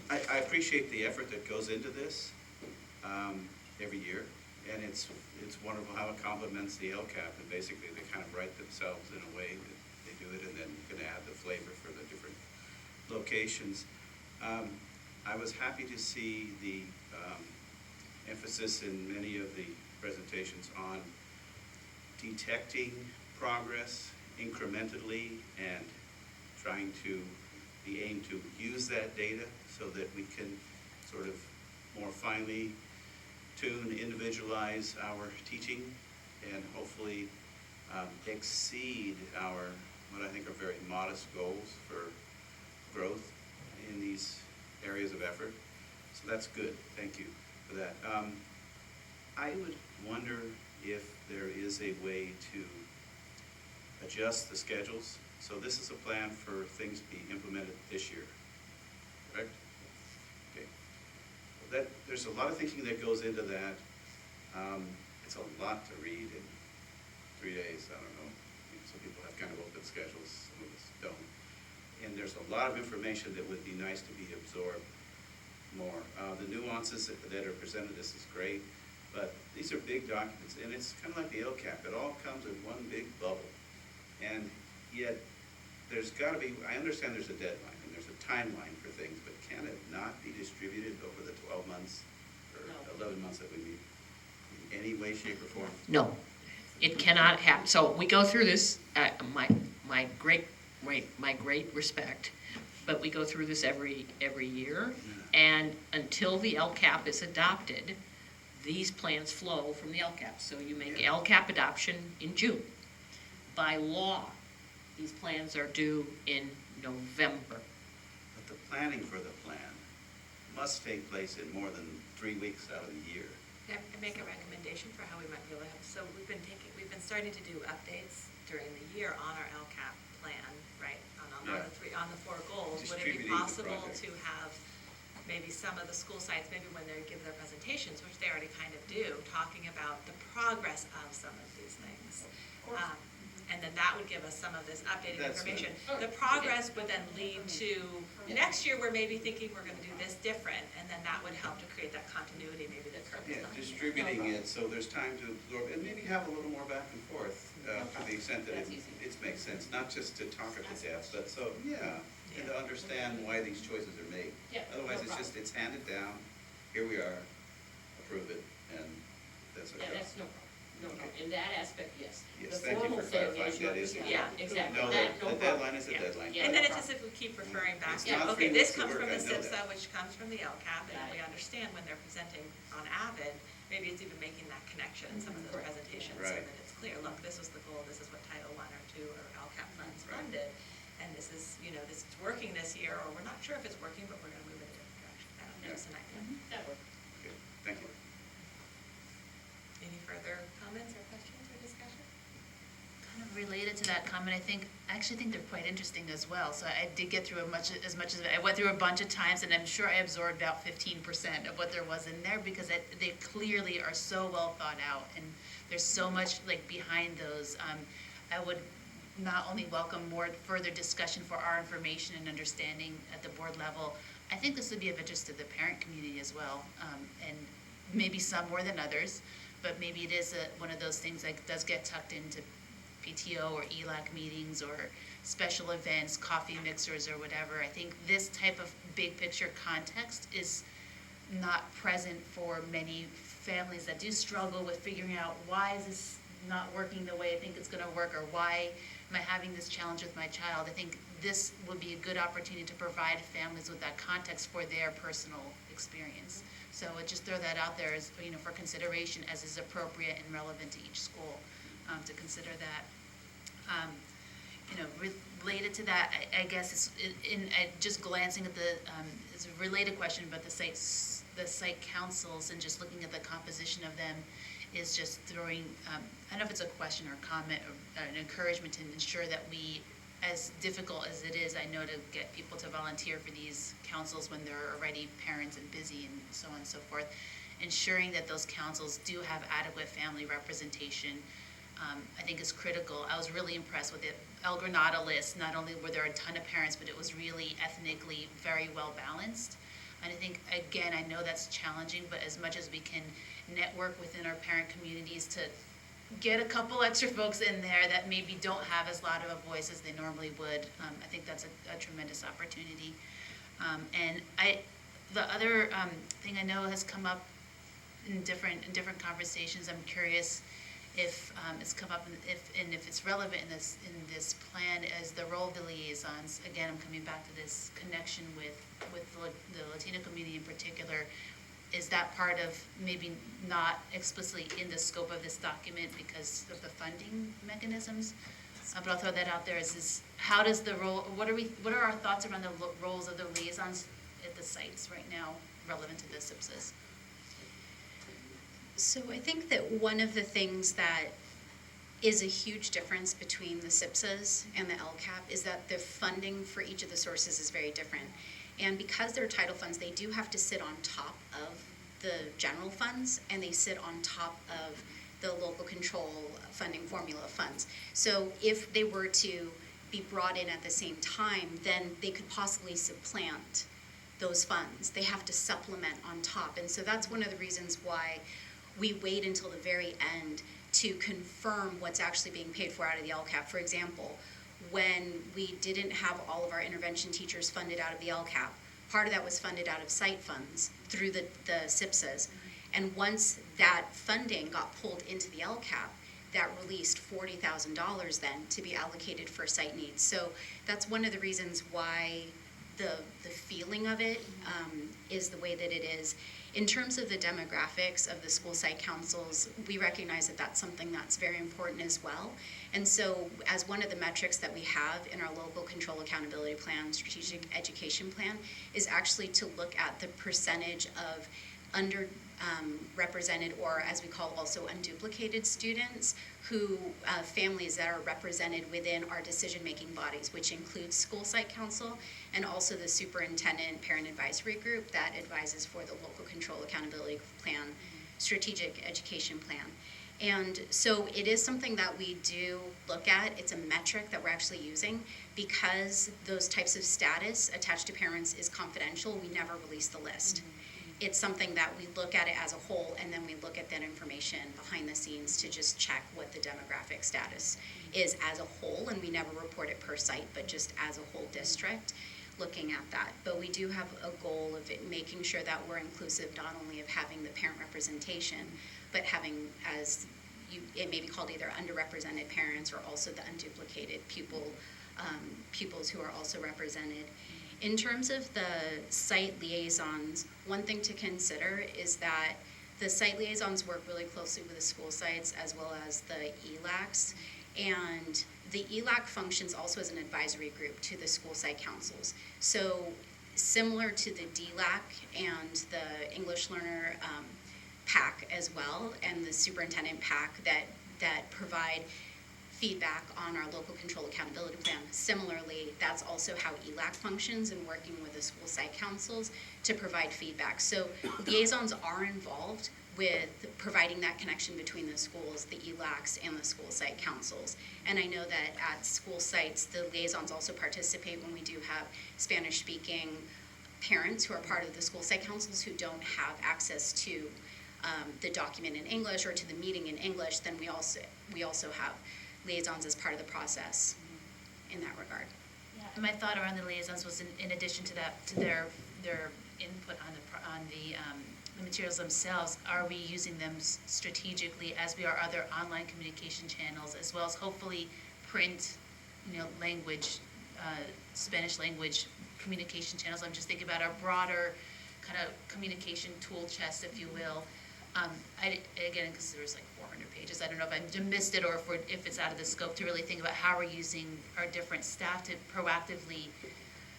I appreciate the effort that goes into this every year, and it's wonderful how it complements the LCAP, and basically they kind of write themselves in a way that they do it, and then you can add the flavor for the different locations. I was happy to see the emphasis in many of the presentations on detecting progress incrementally and trying to be aimed to use that data so that we can sort of more finely tune, individualize our teaching, and hopefully exceed our, what I think are very modest goals for growth in these areas of effort. So that's good. Thank you for that. I would wonder if there is a way to adjust the schedules. So this is a plan for things to be implemented this year, correct? Okay. Well, there's a lot of thinking that goes into that. It's a lot to read in 3 days. I don't know. Some people have kind of open schedules, some of us don't. And there's a lot of information that would be nice to be absorbed more. The nuances that are presented, this is great, but these are big documents, and it's kind of like the LCAP. It all comes in one big bubble. And yet, there's got to be, I understand there's a deadline, and there's a timeline for things, but can it not be distributed over the 12 months or 11 months that we meet in any way, shape, or form? No, it cannot happen. So we go through this, my great respect, but we go through this every year, and until the LCAP is adopted, these plans flow from the LCAP. So you make LCAP adoption in June. By law, these plans are due in November. But the planning for the plan must take place in more than 3 weeks out of the year. I make a recommendation for how we might be able to have, so we've been starting to do updates during the year on our LCAP plan, right? On the 4 goals. Would it be Distributing the possible project. to have maybe some of the school sites, maybe when they give their presentations, which they already kind of do, talking about the progress of some of these things? and then that would give us some of this updated That's information. good. The progress would then lead to, next year, we're maybe thinking we're gonna do this different, and then that would help to create that continuity, maybe the curve is Yeah, not. distributing it so there's time to absorb, and maybe have a little more back and forth, to the extent that it makes sense, not just to talk it to death, but so, yeah, and to understand why these choices are made. Yeah, Otherwise, no it's handed down, here we are, approve it, and that's Yeah, okay. that's no problem, no problem. In that aspect, yes. Yes, The thank you formal for thing clarifying is your- that is. Yeah, exactly. No, That, no the problem. deadline is the Yeah. deadline. Yeah. And then no it's just if we keep referring back It's to, not okay, 3 this weeks to comes work, from the I know SIPSA, that. which comes from the LCAP, and Got we it. understand when they're presenting on Avid, maybe it's even making that connection in some of those Correct. presentations, so Right. that it's clear, look, this was the goal, this is what Title I or II or LCAP funds funded, and this is, this is working this year, or we're not sure if it's working, but we're gonna move it in a different direction. I don't know, just an idea. That works. Okay, thank you. Any further comments or questions or discussion? Kind of related to that comment, I actually think they're quite interesting as well. So I did get through as much as I went through a bunch of times, and I'm sure I absorbed about 15% of what there was in there, because they clearly are so well thought out, and there's so much like behind those. I would not only welcome more further discussion for our information and understanding at the board level. I think this would be of interest to the parent community as well, and maybe some more than others, but maybe it is one of those things that does get tucked into PTO or ELAC meetings or special events, coffee mixers or whatever. I think this type of big picture context is not present for many families that do struggle with figuring out, why is this not working the way I think it's gonna work, or why am I having this challenge with my child? I think this would be a good opportunity to provide families with that context for their personal experience. So I just throw that out there as, for consideration as is appropriate and relevant to each school, to consider that. Related to that, I guess it's just glancing at it's a related question, but the site councils and just looking at the composition of them is just throwing, I don't know if it's a question or comment or an encouragement to ensure that we, as difficult as it is, I know, to get people to volunteer for these councils when they're already parents and busy and so on and so forth, ensuring that those councils do have adequate family representation, I think is critical. I was really impressed with the El Granada list. Not only were there a ton of parents, but it was really ethnically very well balanced. And I think, again, I know that's challenging, but as much as we can network within our parent communities to get a couple extra folks in there that maybe don't have as loud of a voice as they normally would, I think that's a tremendous opportunity. And the other thing I know has come up in different conversations, I'm curious if it's come up, and if it's relevant in this plan, as the role of the liaisons. Again, I'm coming back to this connection with the Latino community in particular. Is that part of maybe not explicitly in the scope of this document because of the funding mechanisms? But I'll throw that out there. Is how does the role? What are our thoughts around the roles of the liaisons at the sites right now, relevant to the SIPSAs? So I think that one of the things that is a huge difference between the SIPSAs and the LCAP is that the funding for each of the sources is very different. And because they're title funds, they do have to sit on top of the general funds, and they sit on top of the local control funding formula funds. So if they were to be brought in at the same time, then they could possibly supplant those funds. They have to supplement on top. And so that's one of the reasons why we wait until the very end to confirm what's actually being paid for out of the LCAP. For example, when we didn't have all of our intervention teachers funded out of the LCAP, part of that was funded out of site funds through the SIPSAs. And once that funding got pulled into the LCAP, that released $40,000 then to be allocated for site needs. So that's one of the reasons why the feeling of it is the way that it is. In terms of the demographics of the school site councils, we recognize that that's something that's very important as well. And so as one of the metrics that we have in our local control accountability plan, strategic education plan, is actually to look at the percentage of underrepresented, or as we call also unduplicated students, who families that are represented within our decision-making bodies, which includes school site council and also the superintendent parent advisory group that advises for the local control accountability plan, strategic education plan. And so it is something that we do look at. It's a metric that we're actually using because those types of status attached to parents is confidential. We never release the list. It's something that we look at it as a whole, and then we look at that information behind the scenes to just check what the demographic status is as a whole, and we never report it per site, but just as a whole district, looking at that. But we do have a goal of it, making sure that we're inclusive, not only of having the parent representation, but having, as it may be called, either underrepresented parents or also the unduplicated pupils who are also represented. In terms of the site liaisons, one thing to consider is that the site liaisons work really closely with the school sites as well as the ELACs. And the ELAC functions also as an advisory group to the school site councils. So similar to the DLAC and the English Learner PAC as well, and the superintendent PAC that provide feedback on our local control accountability plan. Similarly, that's also how ELAC functions in working with the school site councils to provide feedback. So liaisons are involved with providing that connection between the schools, the ELACs, and the school site councils. And I know that at school sites, the liaisons also participate when we do have Spanish-speaking parents who are part of the school site councils who don't have access to the document in English or to the meeting in English. Then we also have liaisons as part of the process in that regard. Yeah, and my thought around the liaisons was in addition to that, to their input on the materials themselves, are we using them strategically as we are other online communication channels, as well as hopefully print, language, Spanish language communication channels? I'm just thinking about our broader kind of communication tool chest, if you will. Again, because there's like 400 pages, I don't know if I missed it or if it's out of the scope to really think about how we're using our different staff to proactively,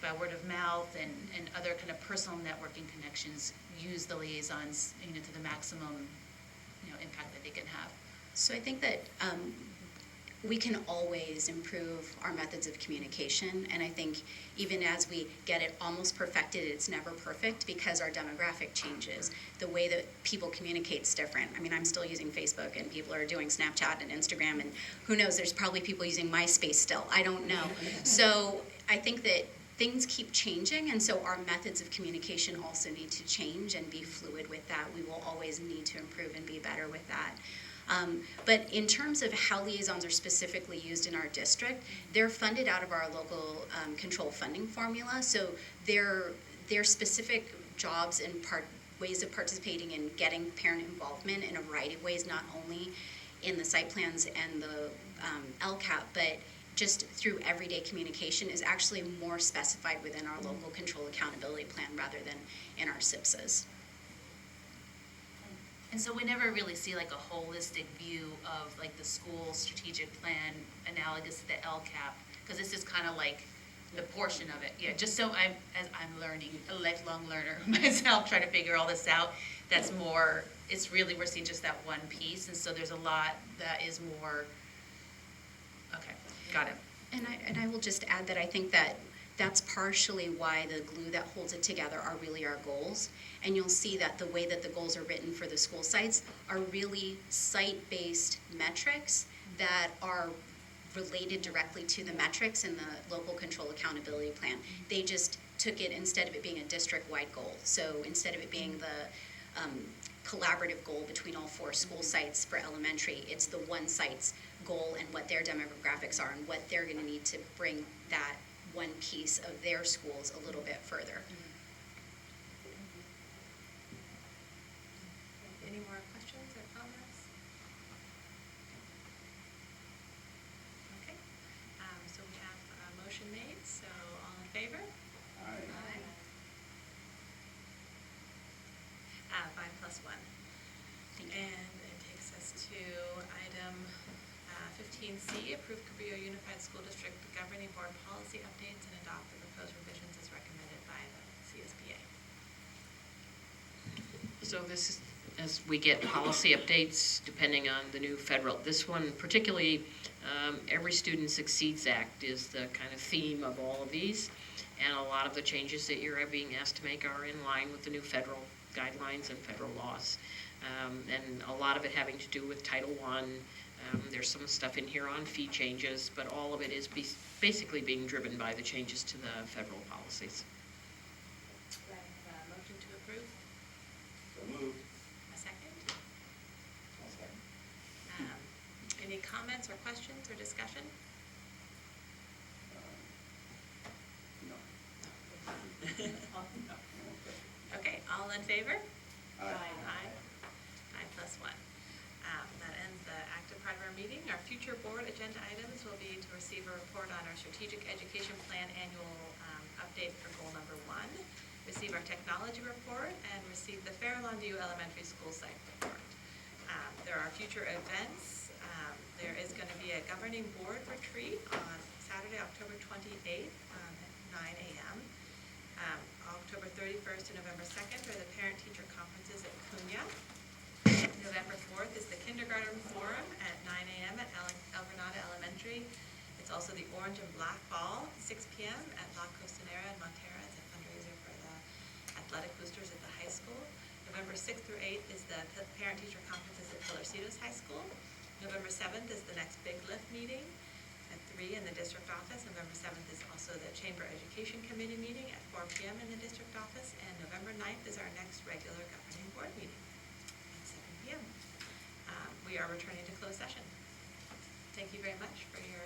by word of mouth and other kind of personal networking connections, use the liaisons, to the maximum, impact that they can have. So I think that we can always improve our methods of communication, and I think even as we get it almost perfected, it's never perfect because our demographic changes. The way that people communicate is different. I mean, I'm still using Facebook, and people are doing Snapchat and Instagram, and who knows, there's probably people using MySpace still. I don't know. So I think that things keep changing, and so our methods of communication also need to change and be fluid with that. We will always need to improve and be better with that. But in terms of how liaisons are specifically used in our district, they're funded out of our local control funding formula. So their specific jobs and ways of participating in getting parent involvement in a variety of ways, not only in the site plans and the LCAP, but just through everyday communication, is actually more specified within our local control accountability plan rather than in our CIPSAs. And so we never really see like a holistic view of like the school strategic plan analogous to the LCAP, because this is kind of like the portion of it. Yeah, just so I'm learning, a lifelong learner myself, trying to figure all this out. That's more, it's really, we're seeing just that one piece, and so there's a lot that is more, okay, got it. And I will just add that I think that that's partially why the glue that holds it together are really our goals. And you'll see that the way that the goals are written for the school sites are really site-based metrics that are related directly to the metrics in the local control accountability plan. They just took it, instead of it being a district-wide goal. So instead of it being the collaborative goal between all 4 school sites for elementary, it's the one site's goal and what their demographics are and what they're going to need to bring that one piece of their schools a little bit further. Any more questions or comments? Okay, so we have a motion made, so all in favor? Aye. 5+1. And it takes us to item 15C, approve Cabrillo Unified School District Governing Board policy updates and adopt the proposed revisions as recommended by the CSBA. So this is, as we get policy updates, depending on the new federal, this one particularly, Every Student Succeeds Act is the kind of theme of all of these. And a lot of the changes that you're being asked to make are in line with the new federal guidelines and federal laws. and a lot of it having to do with Title I. There's some stuff in here on fee changes, but all of it is basically being driven by the changes to the federal policies. Do I have a motion to approve? So moved. A second? Any comments or questions or discussion? Okay, all in favor? Aye. Aye. 5+1. That ends the active part of our meeting. Our future board agenda items will be to receive a report on our strategic education plan annual update for goal number 1, receive our technology report, and receive the Fair Lawn View Elementary School site report. There are future events. There is going to be a governing board retreat on Saturday, October 28th at 9 a.m. October 31st and November 2nd are the parent-teacher conferences at Cunha. November 4th is the kindergarten forum at 9 a.m. at El Granada Elementary. It's also the Orange and Black Ball, 6 p.m. at La Costanera in Montera. It's a fundraiser for the athletic boosters at the high school. November 6th through 8th is the parent-teacher conferences at Pilarcitos High School. November 7th is the next Big Lift meeting at 3 in the district office. November 7th is also the Chamber Education Committee meeting at 4 p.m. in the district office. And November 9th is our next regular governing board meeting at 7 p.m. We are returning to closed session. Thank you very much for your